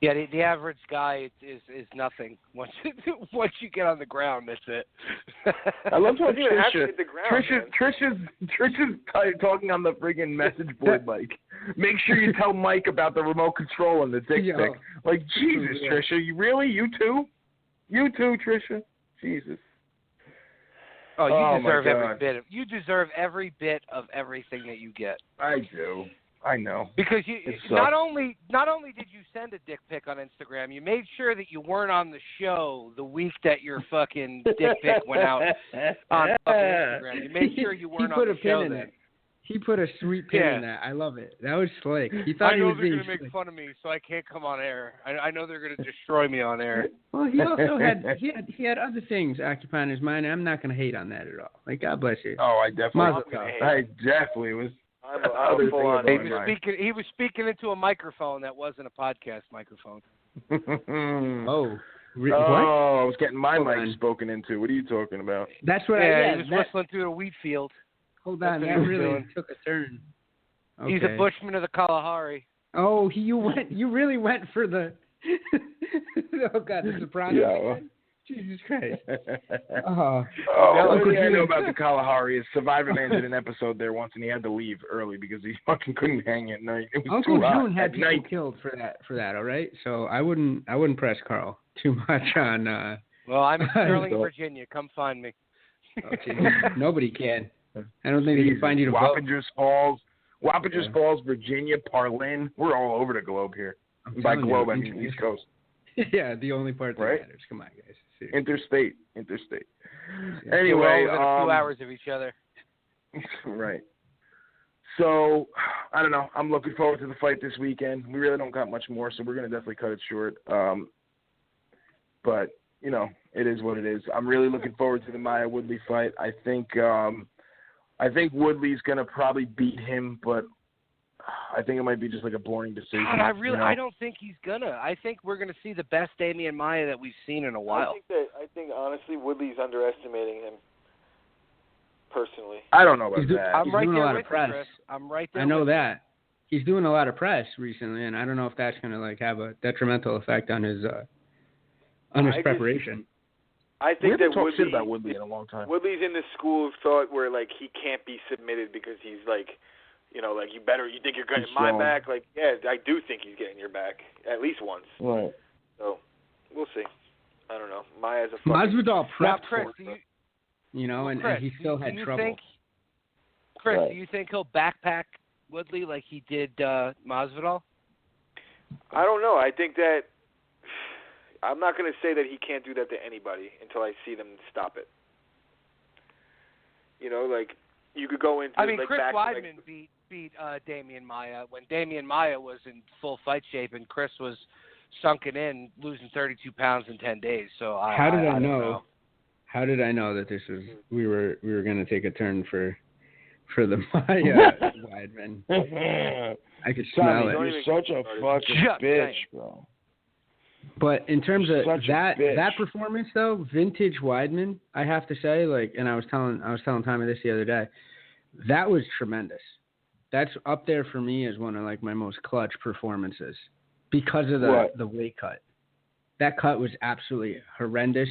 Yeah, the average guy is nothing. Once you get on the ground, that's it. I love how Trisha's talking on the friggin' message board. Like, make sure you tell Mike about the remote control and the dick pic. Like, Jesus, Trisha, you really? You too, Trisha? Jesus. Oh, you deserve every bit. You deserve every bit of everything that you get. I do. I know. Because you not only did you send a dick pic on Instagram, you made sure that you weren't on the show the week that your fucking dick pic went out on fucking Instagram. You made sure you weren't on the show then. He put a sweet pin in that. I love it. That was slick. He thought I know they're going to make fun of me, so I can't come on air. I know they're going to destroy me on air. Well, he also had other things occupying his mind. I'm not going to hate on that at all. Like, God bless you. Oh, I definitely was. He was speaking into a microphone that wasn't a podcast microphone. What? I was getting my mic spoken into. What are you talking about? That's what he was whistling through the wheat field. Hold on, that really took a turn. Okay. He's a bushman of the Kalahari. Oh, you really went for the oh God, the Sopranos. Yeah. Jesus Christ. One thing I know about the Kalahari is Survivor Man did an episode there once, and he had to leave early because he fucking couldn't hang at night. It was Uncle June had people night. killed for that. All right, so I wouldn't press Carl too much on. Well, I'm in Sterling, Virginia. Come find me. Nobody can. I don't think they can find you to Wappingers Falls, Virginia, Parlin. We're all over the globe here. By globe, I mean East Coast. Yeah, the only part that matters. Come on, guys. Interstate. Yeah. Anyway, within a few hours of each other. Right. So, I don't know. I'm looking forward to the fight this weekend. We really don't got much more, so we're going to definitely cut it short. But, you know, it is what it is. I'm really looking forward to the Maya Woodley fight. I think Woodley's going to probably beat him, but I think it might be just like a boring decision. God, I don't think he's gonna. I think we're gonna see the best Damian Maia that we've seen in a while. I think honestly, Woodley's underestimating him. Personally, I don't know about that. I'm right there with a lot of press. Chris. I'm right there. I know that he's doing a lot of press recently, and I don't know if that's gonna like have a detrimental effect on his preparation. I think that talked shit about Woodley in a long time. Woodley's in the school of thought where like he can't be submitted because he's like. You know, like you think you're getting my back. Like, yeah, I do think he's getting your back at least once. Right. So, we'll see. I don't know. Maya's a Masvidal prepped Chris, for it, and he still had trouble. Chris, do you think he'll backpack Woodley like he did Masvidal? I don't know. I think that I'm not going to say that he can't do that to anybody until I see them stop it. You know, like you could go into. I mean, like, Chris Weidman beat Damian Maia when Damian Maia was in full fight shape and Chris was sunken in, losing 32 pounds in 10 days. So how did I know? How did I know that this was we were going to take a turn for the Maia Weidman? I could smell it. You're such a fucking bitch, bro. But in terms of that performance though, vintage Weidman, I have to say, like, and I was telling Tommy this the other day, that was tremendous. That's up there for me as one of like my most clutch performances because of the weight cut. That cut was absolutely horrendous.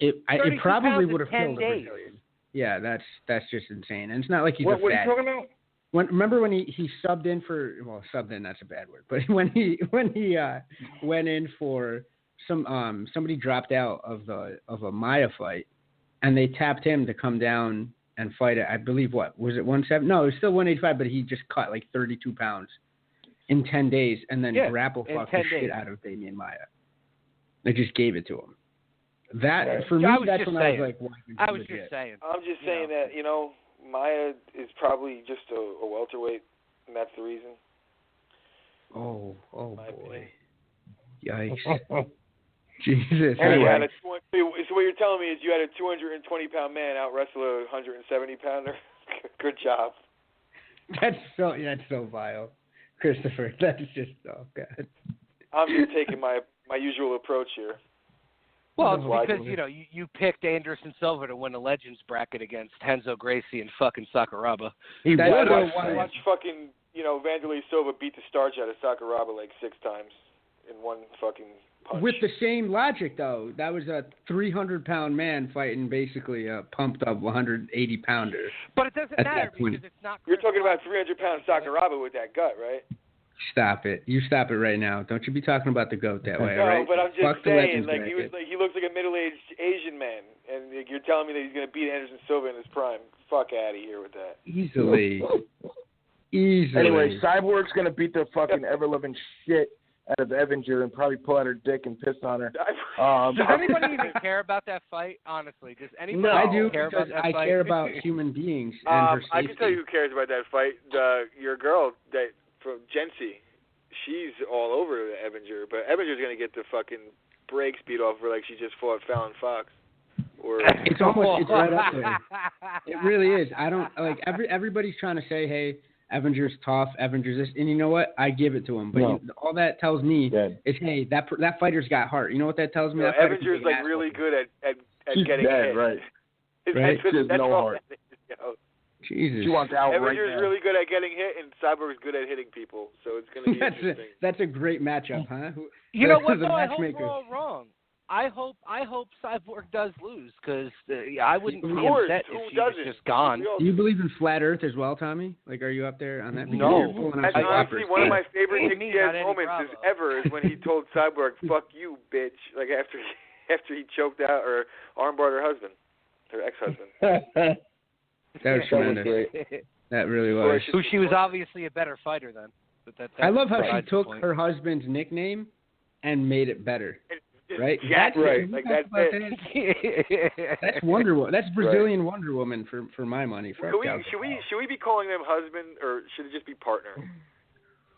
It probably would have killed a Brazilian. Yeah, that's just insane. And it's not like he's What are you talking about? Remember when he subbed in for subbed in, that's a bad word, but when he went in for somebody dropped out of a Maia fight and they tapped him to come down and fight it. I believe was it 170? No, it was still 185, but he just cut like 32 pounds in 10 days and then grapple fucked the shit out of Damian Maia. They just gave it to him. That for me, that's when I was like, I was just saying. I'm just saying that, you know, Maia is probably just a welterweight, and that's the reason. Oh boy. Yikes. Jesus. Anyway. So what you're telling me is you had a 220-pound man out wrestle a 170-pounder? Good job. That's so vile. Christopher, that's just, oh, God. I'm just taking my usual approach here. Well, it's because, you know, you picked Anderson Silva to win a Legends bracket against Renzo Gracie and fucking Sakuraba. Watch fucking Vanderlei Silva beat the starch out of Sakuraba like 6 times in one fucking punch. With the same logic, though, that was a 300-pound man fighting basically a pumped-up 180-pounder. But it doesn't matter because it's not. You're talking about 300-pound Sakuraba with that gut, right? Stop it! You stop it right now! Don't you be talking about the GOAT that way, no, all right? But I'm just Fuck saying, he looks like a middle-aged Asian man, and you're telling me that he's going to beat Anderson Silva in his prime. Fuck out of here with that. Easily. Anyway, Cyborg's going to beat the fucking ever-loving shit out of Evinger and probably pull out her dick and piss on her. Does anybody even care about that fight? Honestly, does anybody care about that fight? I care about human beings and her safety. I can tell you who cares about that fight. Your girl from Jency, she's all over Evinger, but Evinger's going to get the fucking brakes beat off her like she just fought Fallon Fox. It's right up there. It really is. I don't everybody's trying to say, hey, Evinger's tough, Evinger's this, and you know what? I give it to him. But all that tells me is, hey, that fighter's got heart. You know what that tells me? Evinger's really good at getting hit. Right. She has no heart. Jesus. She wants out Evinger's really good at getting hit, and Cyborg's good at hitting people. So it's going to be interesting. That's a great matchup, huh? You know what? I hope we're all wrong. I hope Cyborg does lose because I wouldn't be upset if she was just gone. Do you believe in flat Earth as well, Tommy? Like, are you up there on that? No. That's honestly one of my favorite Nick Diaz moments is when he told Cyborg, "Fuck you, bitch!" Like after he choked out or armbarred her husband, her ex-husband. That was tremendous. That really was. Who she was obviously a better fider than. But I love how she took her husband's nickname and made it better. Right? That's right. Like that's it. That's Wonder Woman. That's Brazilian Wonder Woman for my money. Should we be calling them husband or should it just be partner?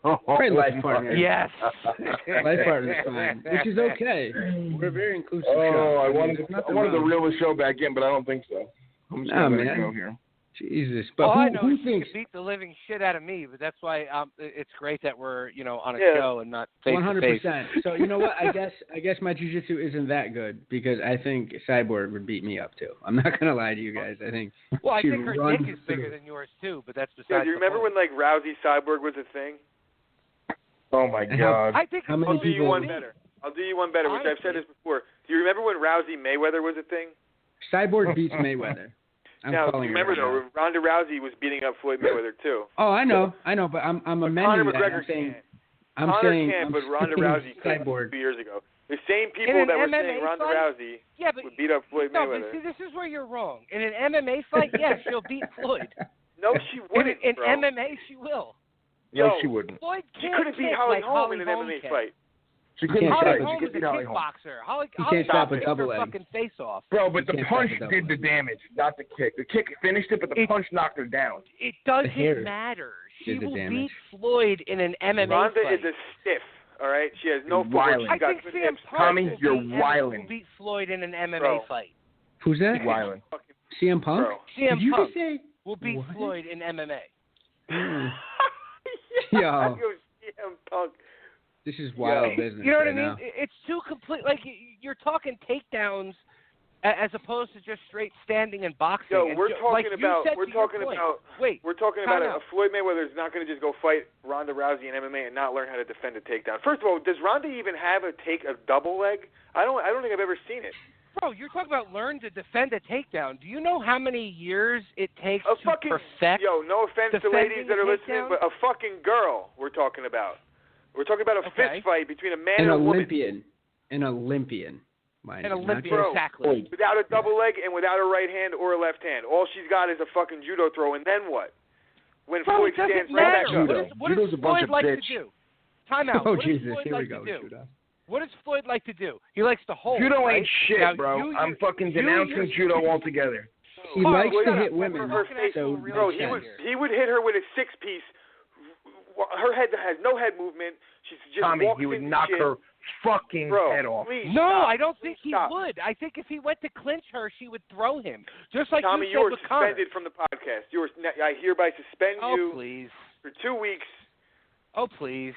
Probably life partner. Yes. Life partner is fine, which is okay. We're a very inclusive show. I wanted to reel the show back in, but I don't think so. I'm just going to go here. Jesus, but who thinks beat the living shit out of me? But that's why it's great that we're on a show and not face to face. 100%. So you know what? I guess my jiu-jitsu isn't that good because I think Cyborg would beat me up too. I'm not gonna lie to you guys. I think. Well, I think her dick is bigger than yours too, but that's besides. Do you remember when Rousey Cyborg was a thing? Oh my God! I think I'll do you one better. Which I've said this before. Do you remember when Rousey Mayweather was a thing? Cyborg beats Mayweather. Now, do you remember though? Ronda Rousey was beating up Floyd Mayweather too. Oh, I know, but I'm amending Conor that. McGregor can't, but Ronda Rousey could 2 years ago. The same people that were saying Ronda Rousey would beat up Floyd Mayweather. But see, this is where you're wrong. In an MMA fight, yes, she'll beat Floyd. No, she wouldn't. In MMA, she will. No, she wouldn't. Floyd she couldn't beat Holly Holm in an MMA fight. She couldn't fight. Holly She could beat Holly Holm. Holly can't stop a double her leg. fucking face off. Bro, but the punch did the damage, not the kick. The kick finished it, but the punch knocked her down. It doesn't matter. She will beat Floyd in an MMA Ronda fight. is a stiff, all right? She has no footwork. I think CM Punk Tommy, you're wiling. will beat Floyd in an MMA fight. Who's that? Wiling. CM Punk? CM Did Punk you say will beat Floyd in MMA. Yo. CM Punk. This is wild business. You know what I mean? Now. It's too complete. Like you're talking takedowns as opposed to just straight standing and boxing. Yo, we're talking about a Floyd Mayweather is not going to just go fight Ronda Rousey in MMA and not learn how to defend a takedown. First of all, does Ronda even have a double leg? I don't think I've ever seen it. Bro, you're talking about learn to defend a takedown. Do you know how many years it takes to perfect? Yo, no offense to ladies that are listening, but a fucking girl we're talking about. We're talking about a fist fight between a man and a woman. An Olympian. Exactly. Without a double leg and without a right hand or a left hand. All she's got is a fucking judo throw, and then what? When Floyd stands right back up. What does Floyd like to do? Time out. Oh, what Jesus. does Floyd Here like we go. to do? What does Floyd like to do? He likes to hold. Judo right? ain't shit, now, bro. I'm fucking denouncing judo altogether. He likes to hit women. Bro, he would hit her with a 6-piece. Her head has no head movement. She's just Tommy, walks he would into knock shit. her fucking head off. No, I don't think he would. I think if he went to clinch her, she would throw him. Just like Tommy, you said with Conor. suspended from the podcast. I hereby suspend you please. for 2 weeks. Oh, please.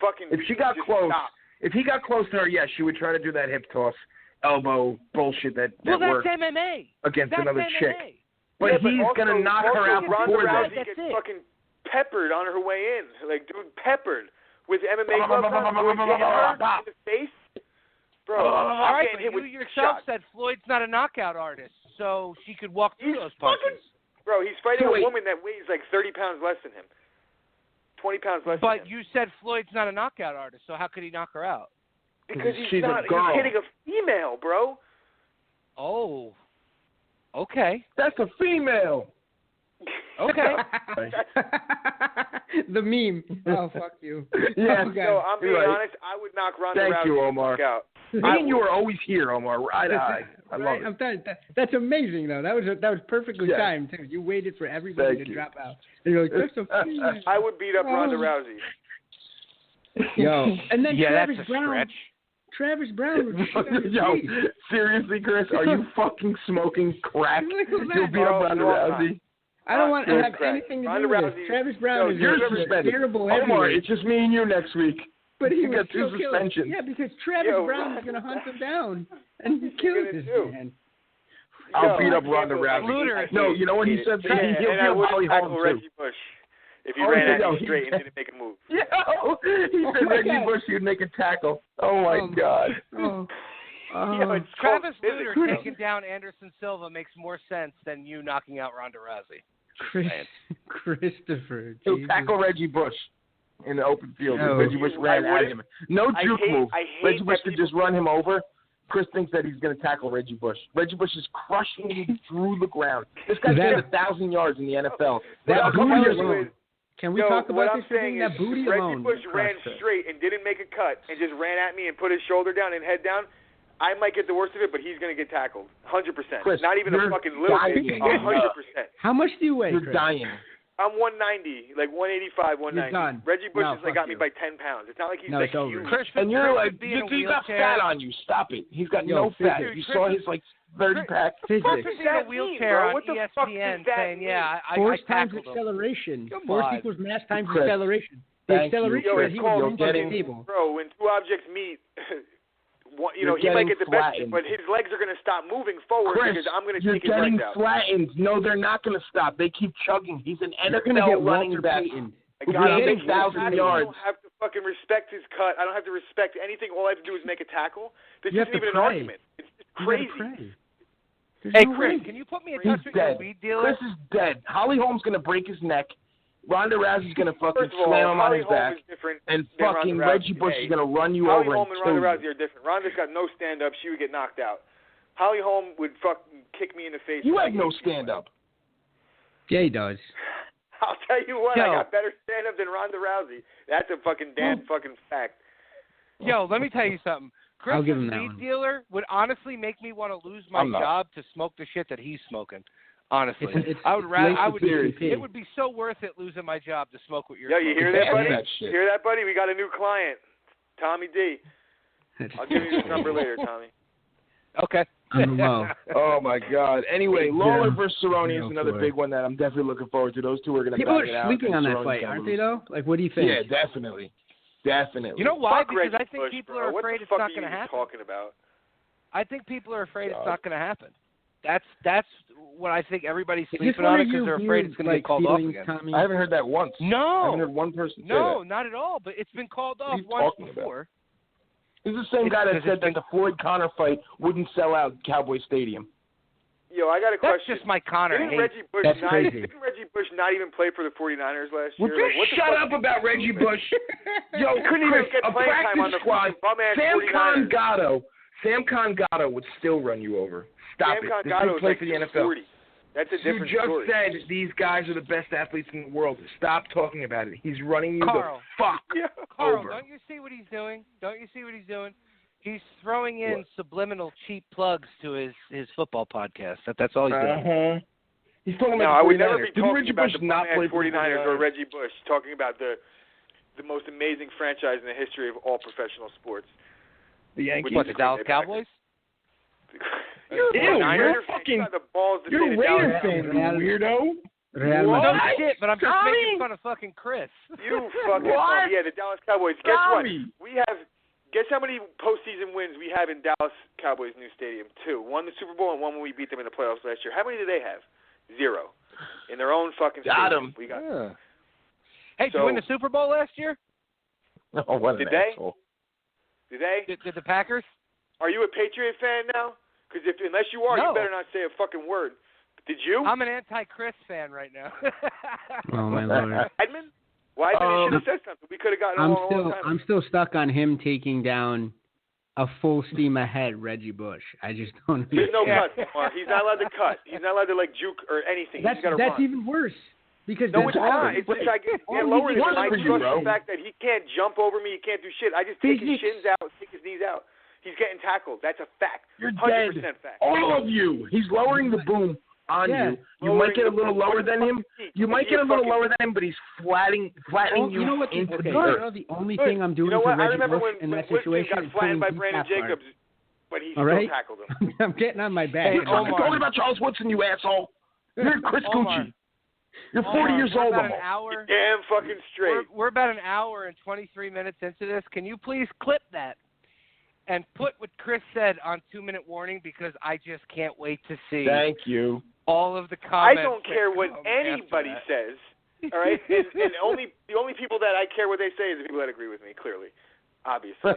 Fucking. If she got close, stop. if he got close to her, yes, she would try to do that hip toss, elbow bullshit that works that's MMA. against That's another MMA. chick. But he's gonna knock her out before that. Rousey gets fucking peppered on her way in. Like, dude, peppered with MMA gloves on. Hitting her in the face. Bro, all right, but hit you with yourself shots. said Floyd's not a knockout artist, so she could walk through those punches. Bro, he's fighting a woman that weighs like 30 pounds less than him. 20 pounds less than him. But you said Floyd's not a knockout artist, so how could he knock her out? Because she's a girl. He's hitting a female, bro. Oh. Okay. That's a female. Okay. The meme. Oh, fuck you. Yeah. Okay. So I'm being right. honest. I would knock Ronda Rousey Thank you, Omar. out. Me and you are always here, Omar. Eye to eye. I love it. I'm telling you, that's amazing, though. That was perfectly timed, too. You waited for everybody to drop out. And you're like, that's a female. I would beat up Ronda Rousey. Yo. And then Travis that's a Brown. stretch. Travis Brown was Yo, seriously, Chris, are you fucking smoking crack? You'll beat up Ronda Rousey. I don't want to have anything to do with this. Travis Brown is a terrible heavyweight. Omar, it's just me and you next week. But he got two suspensions. Yeah, because Travis Brown is going to hunt him down and kill this man. I'll beat up Ronda Rousey. No, you know what he said? And I would Holly tackle Holm, Reggie Bush if he ran at me straight and didn't make a move. Yo, he said Reggie Bush, he'd make a tackle. Oh, my God. It's Travis Lutter taking down Anderson Silva makes more sense than you knocking out Ronda Rousey. Christopher. He'll tackle Reggie Bush in the open field. Reggie Bush ran at him. No juke move. Reggie Bush could just run him over. Chris thinks that he's going to tackle Reggie Bush. Reggie Bush is crushing him through the ground. This guy's got 1,000 yards in the NFL. That a couple years ago. Can we talk about this? That booty alone. Reggie Bush ran straight and didn't make a cut and just ran at me and put his shoulder down and head down. I might get the worst of it, but he's going to get tackled. 100%. Chris, not even a fucking little bit. 100%. How much do you weigh, You're Chris? dying. I'm 190, like 185, 190. You're done. Reggie Bush No, has got me by 10 pounds. It's not like he's like huge. Chris, and you're like, he's got fat on you. Stop it. He's got no fat. You saw his like 30-pack. Chris is in a wheelchair on ESPN saying, Force I times tackled him. acceleration. Come Force on. equals mass times Chris, acceleration. The acceleration that he was getting. Bro, when two objects meet, he might get the best, but his legs are going to stop moving forward because I'm going to take his legs out. You're getting flattened. No, they're not going to stop. They keep chugging. He's an NFL running back. I don't have to fucking respect his cut. I don't have to respect anything. All I have to do is make a tackle. This isn't even an argument. It's just crazy. Hey, Chris, can you put me in touch with your weed dealer? Chris is dead. Holly Holm's going to break his neck. Ronda Rousey's going to fucking slam him on his back. And fucking Reggie Bush is going to run you over. Holly Holm and Ronda Rousey are different. Ronda's got no stand-up. She would get knocked out. Holly Holm would fucking kick me in the face. You have no stand-up. Yeah, he does. I'll tell you what, I got better stand-up than Ronda Rousey. That's a fucking damn fucking fact. Yo, let me tell you something. Chris' weed dealer would honestly make me want to lose my job to smoke the shit that he's smoking. Honestly, it would be so worth it losing my job to smoke what you're smoking. Yo, you hear that, buddy? You hear that, buddy? We got a new client, Tommy D. I'll give you his number later, Tommy. Okay. Oh, my God. Anyway, Lawler versus Cerrone is another big one that I'm definitely looking forward to. Those two are going to back it out. People are sleeping on that fight, aren't they, though? Like, what do you think? Yeah, definitely. Definitely. You know why? Because Reggie I think people are afraid it's not going to happen. What the fuck are you talking about? I think people are afraid it's not going to happen. That's what I think everybody's sleeping on it because they're afraid it's going to get called off again. Tommy? I haven't heard that once. No. I haven't heard one person say that. No, not at all. But it's been called off once before. This is the same guy that said that the Floyd-Conor fight wouldn't sell out Cowboy Stadium. Yo, I got a question. That's just my Conor hate. Didn't Reggie Bush not even play for the 49ers last year? Would you shut up about Reggie Bush? Yo, couldn't Chris, even get playing time on the squad. Sam Congato would still run you over. Stop it. This dude played for the NFL. That's a different story. You just said these guys are the best athletes in the world. Stop talking about it. He's running you the fuck Carl, over. Don't you see what he's doing? He's throwing in subliminal cheap plugs to his football podcast. That's all he's doing. He's talking about I would never be talking Reggie about Bush the not play 49ers or Reggie Bush, talking about the most amazing franchise in the history of all professional sports. The Yankees. What, the Dallas Cowboys? You're Raider fan, weirdo. No shit, but I'm just making fun of fucking Chris. You fucking the Dallas Cowboys. Guess what? Guess how many postseason wins we have in Dallas Cowboys' new stadium? 2. One the Super Bowl and one when we beat them in the playoffs last year. How many do they have? 0. In their own fucking stadium. Got him. We got Hey, did you win the Super Bowl last year? Oh, what an asshole. Did they? Did the Packers? Are you a Patriot fan now? Because unless you are, no. You better not say a fucking word. Did you? I'm an anti-Chris fan right now. Oh, my Lord. Weidman? You should have said something. We could have gotten along a long time. I'm still stuck on him taking down a full steam ahead Reggie Bush. I just don't There's no cut, Mark. He's not allowed to cut. He's not allowed to, juke or anything. That's run. even worse. Because no, it's not. It's just I trust the fact that he can't jump over me. He can't do shit. I just take his shins out, take his knees out. He's getting tackled. That's a fact. You're 100% dead. fact. All of you. He's lowering the boom on you. You might get a little lower than him. But he's flattening you into the earth. The only thing I'm doing for Reggie Bush in that situation is got flattened by Brandon Jacobs, but he still tackled him. I'm getting on my back. You're talking about Charles Woodson, you asshole. You're Chris Gucci. You're 40 years old, You're damn fucking straight. We're about an hour and 23 minutes into this. Can you please clip that and put what Chris said on 2-minute warning, because I just can't wait to see. Thank you. All of the comments. I don't care what anybody says. All right, and the only people that I care what they say is the people that agree with me. Clearly, obviously.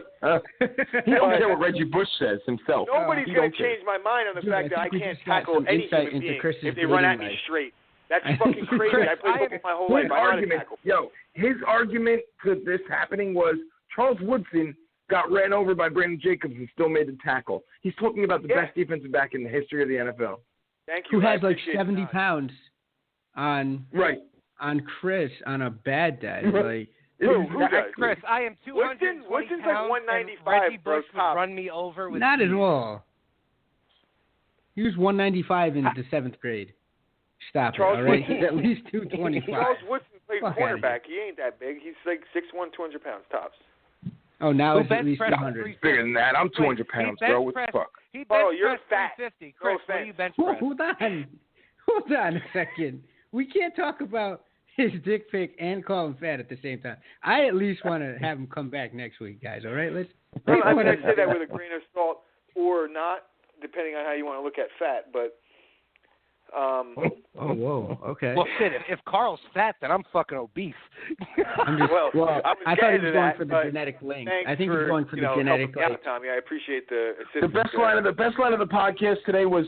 He don't care what Reggie Bush says himself. Nobody's going to change my mind on the fact that I can't tackle any human being if they run at me straight. That's fucking crazy. I played football my whole life. I know how to tackle. His argument to this happening was Charles Woodson got ran over by Brandon Jacobs and still made the tackle. He's talking about the best defensive back in the history of the NFL. Thank you. Who has 70 pounds on Chris on a bad day. Who does? Chris, I am 220 Woodson's pounds, like 195. Reggie Bush would run me over with not at all. He was 195 in the 7th grade. Stop Charles it, all right? He's at least 225. Charles Woodson played cornerback. He ain't that big. He's like 6'1", 200 pounds tops. Oh, now it's at least 200. Bigger than that. I'm 200 pounds, bro. What the fuck? You're fat. 350. Chris, what do you bench press? Hold on a second. We can't talk about his dick pic and call him fat at the same time. I at least want to have him come back next week, guys. All right, I'm going to say that with a grain of salt or not, depending on how you want to look at fat. But whoa, okay. Well, shit, if Carl's fat, then I'm fucking obese. I thought he was going for the genetic link. I think he's going for the genetic link. Tommy, I appreciate the assistance. The best line of the podcast today was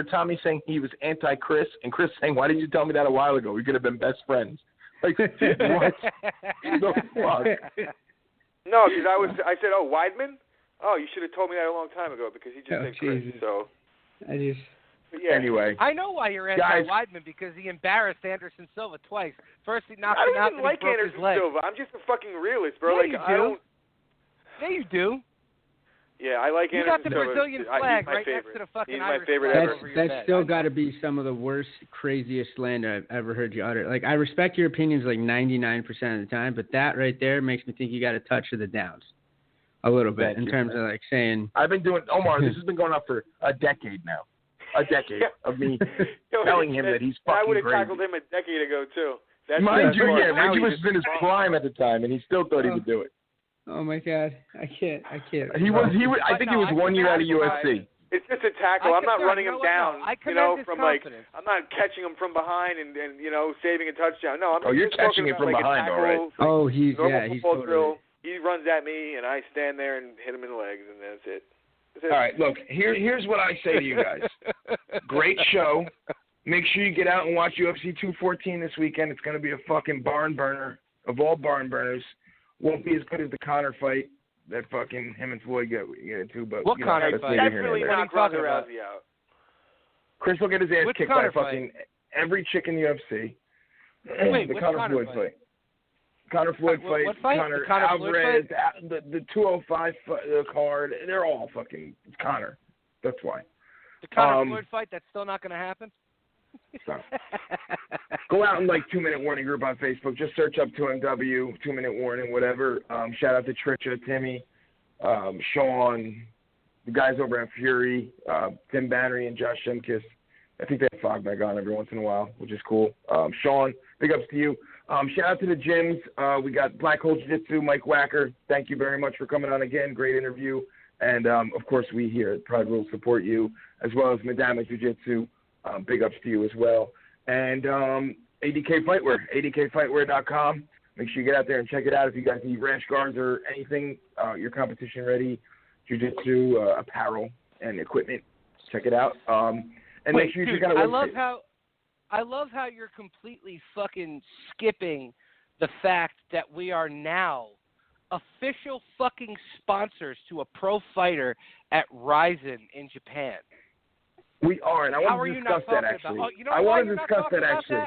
Tommy saying he was anti-Chris, and Chris saying, "Why didn't you tell me that a while ago? We could have been best friends." Like, what? The fuck? No, because I said, "Oh, Weidman? Oh, you should have told me that a long time ago," because he just said Chris. So Yeah. Anyway. I know why you're anti-Weidman, because he embarrassed Anderson Silva twice. First, he knocked him out, and he broke his leg. Silva. I'm just a fucking realist, bro. Yeah, you do. Yeah, I like Anderson Silva. You got the Brazilian flag right next to the fucking Irish flag. That's still got to be some of the worst, craziest slander I've ever heard you utter. Like, I respect your opinions 99% of the time, but that right there makes me think you got a touch of the downs. A little bit, in terms of saying. I've been doing, Omar, this has been going on for a decade now. A decade of me telling him that he's fucking crazy. I would have tackled him a decade ago, too. Mind you, Reggie was in his prime at the time, and he still thought he would do it. Oh, my God. I can't. I think he was 1 year out of USC. It's just a tackle. I'm not running him down, from I'm not catching him from behind and saving a touchdown. No, I'm you're catching him from behind, all right. Oh, he's totally drill. He runs at me, and I stand there and hit him in the legs, and that's it. All right, look, here's what I say to you guys. Great show. Make sure you get out and watch UFC 214 this weekend. It's going to be a fucking barn burner of all barn burners. Won't be as good as the Conor fight that fucking him and Floyd get into. But what Conor fight? Definitely not Ronda Rousey out. Chris will get his ass kicked by fucking every chick in the UFC. Wait, the Conor Floyd fight. Conor Floyd fight, what fight? Conor Alvarez, the 205 card, they're all fucking Conor. That's why. The Conor Floyd fight, that's still not going to happen? So. Go out in 2-minute warning group on Facebook. Just search up 2MW, 2-minute warning, whatever. Shout out to Trisha, Timmy, Sean, the guys over at Fury, Tim Bannery and Josh Shemkiss. I think they have Fogback on every once in a while, which is cool. Sean, big ups to you. Shout out to the gyms. We got Black Hole Jiu-Jitsu, Mike Wacker. Thank you very much for coming on again. Great interview. And, of course, we here at Pride Rules support you, as well as Madama Jiu-Jitsu. Big ups to you as well. And ADK Fightwear, adkfightwear.com. Make sure you get out there and check it out. If you guys need rash guards or anything, your competition ready, jiu-jitsu, apparel, and equipment, check it out. And make sure you check out our website. I love how you're completely fucking skipping the fact that we are now official fucking sponsors to a pro fighter at Ryzen in Japan. We are, and I want to discuss that actually. I want to discuss that actually.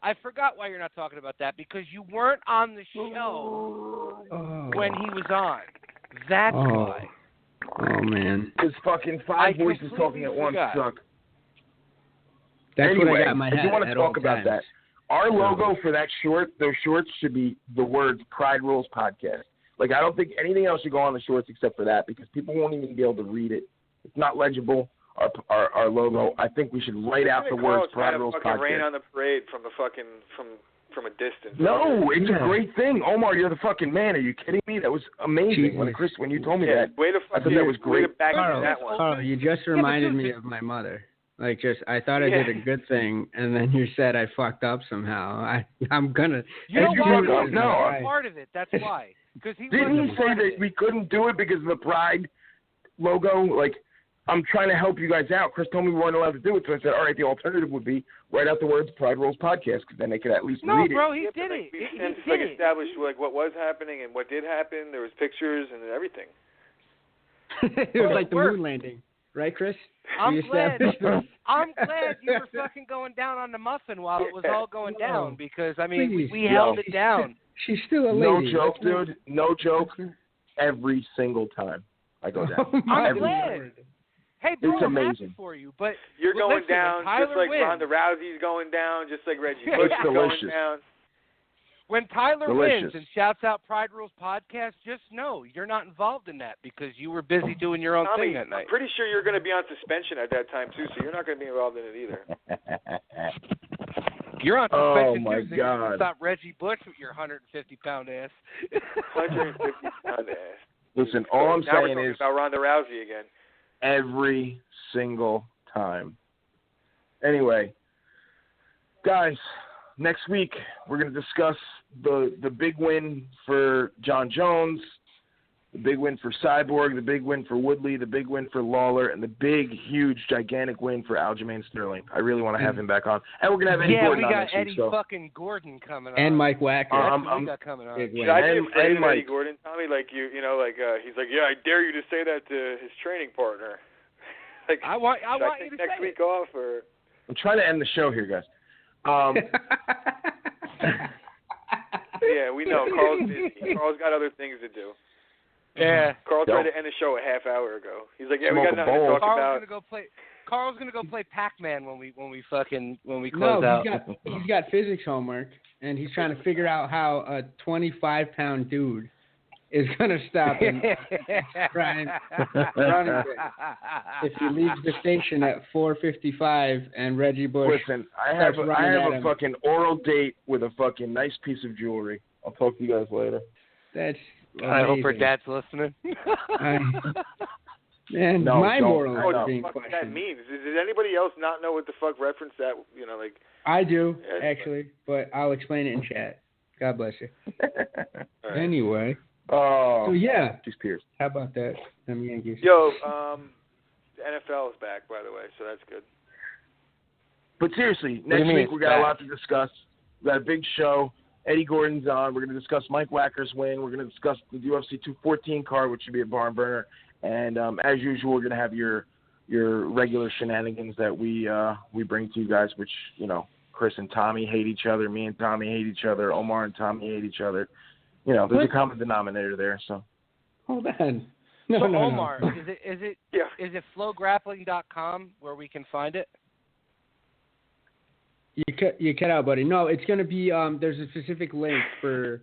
I forgot why you're not talking about that, because you weren't on the show when he was on. That's why. Oh, man. Because fucking five voices talking at once suck. That's anyway, what I got in my head. I do want to talk about that. Our logo for that those shorts should be the words Pride Rules Podcast. Like, I don't think anything else should go on the shorts except for that, because people won't even be able to read it. It's not legible, our logo. I think we should write out the words Pride Rules Podcast. Rain on the parade from the fucking from a distance. No, it's a great thing. Omar, you're the fucking man. Are you kidding me? That was amazing. When you told me that, I thought that was great. Carl, you just reminded me of my mother. Like, I thought I did a good thing, and then you said I fucked up somehow. I'm gonna. You know why? No, part of it. That's why. Didn't he say that we couldn't do it because of the Pride logo? Like, I'm trying to help you guys out. Chris told me we weren't allowed to do it, so I said, all right, the alternative would be write out the words Pride Rules Podcast, because then they could at least read it. No, bro, he did it. He did it. Established like what was happening and what did happen. There was pictures and everything. It was like the moon landing. Right, Chris? I'm glad you were fucking going down on the muffin while it was all going down, because, I mean, we held it down. She's still a lady. No joke, dude. No joke. Every single time I go down. I'm glad. Hey, bro, it's I'm amazing. happy for you, but you're going down just like wins, Ronda Rousey's going down, just like Reggie Bush is going down. When Tyler wins and shouts out Pride Rules Podcast, just know you're not involved in that, because you were busy doing your own thing that night. I'm pretty sure you're going to be on suspension at that time, too, so you're not going to be involved in it either. You're on suspension, my too, so God. you stop Reggie Bush with your 150-pound ass. 150-pound ass. Listen, all I'm now saying we're is about Ronda Rousey again. Every single time. Anyway, guys, next week we're going to discuss the big win for John Jones, the big win for Cyborg, the big win for Woodley, the big win for Lawler, and the big, huge, gigantic win for Aljamain Sterling. I really want to have him back on. And we're going to have Eddie Gordon on next week. Yeah, we got Eddie fucking Gordon coming on. And Mike Wacker. We got coming on. Should I be afraid of Eddie Gordon, Tommy? Like, he's like, yeah, I dare you to say that to his training partner. Like, I want you to next week off, or... I'm trying to end the show here, guys. Yeah, we know. Carl's busy. Carl's got other things to do. Yeah. Carl tried to end the show a half hour ago. He's like, yeah, we got nothing to talk about. Carl's gonna go play Pac-Man when we close out. He's got physics homework, and he's trying to figure out how a 25-pound dude is gonna stop him running if he leaves the station at 4:55 and Reggie Bush. Listen, I have a fucking oral date with a fucking nice piece of jewelry. I'll talk to you guys later. That's amazing. I hope her dad's listening. Man, my morals are being questioned. What that means? Does anybody else not know what the fuck reference that? Like. I do actually, but I'll explain it in chat. God bless you. Right. Anyway. Oh. So yeah. Just Pierce. How about that? Them Yankees. Yo, the NFL is back, by the way, so that's good. But seriously, next week we got a lot to discuss. We got a big show. Eddie Gordon's on. We're going to discuss Mike Wacker's win. We're going to discuss the UFC 214 card, which should be a barn burner. And as usual, we're going to have your regular shenanigans that we bring to you guys, which, Chris and Tommy hate each other. Me and Tommy hate each other. Omar and Tommy hate each other. There's a common denominator there. So hold on. No, Omar, is it flowgrappling.com where we can find it? You cut out, buddy. No, it's gonna be there's a specific link for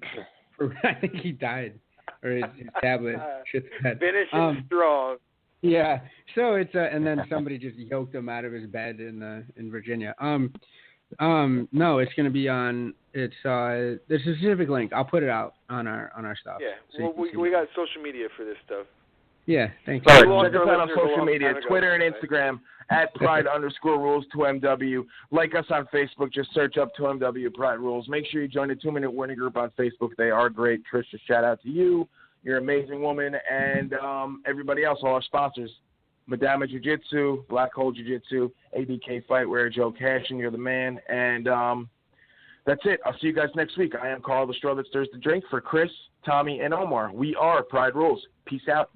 I think he died or his tablet. Finishing strong. Yeah. So it's and then somebody just yoked him out of his bed in Virginia. No, it's gonna be on. It's there's a specific link. I'll put it out on our stuff. Yeah. So we got social media for this stuff. Yeah, thank you. All right, check us out on social media, Twitter and Instagram, at Pride_Rules2MW. Like us on Facebook, just search up 2MW Pride Rules. Make sure you join the 2 Minute Warning Group on Facebook. They are great. Trisha, shout out to you. You're an amazing woman. And everybody else, all our sponsors, Madama Jiu-Jitsu, Black Hole Jiu-Jitsu, ABK Fightwear, Joe Cashin, you're the man. And that's it. I'll see you guys next week. I am Carl, the straw that stirs the drink. For Chris, Tommy, and Omar, we are Pride Rules. Peace out.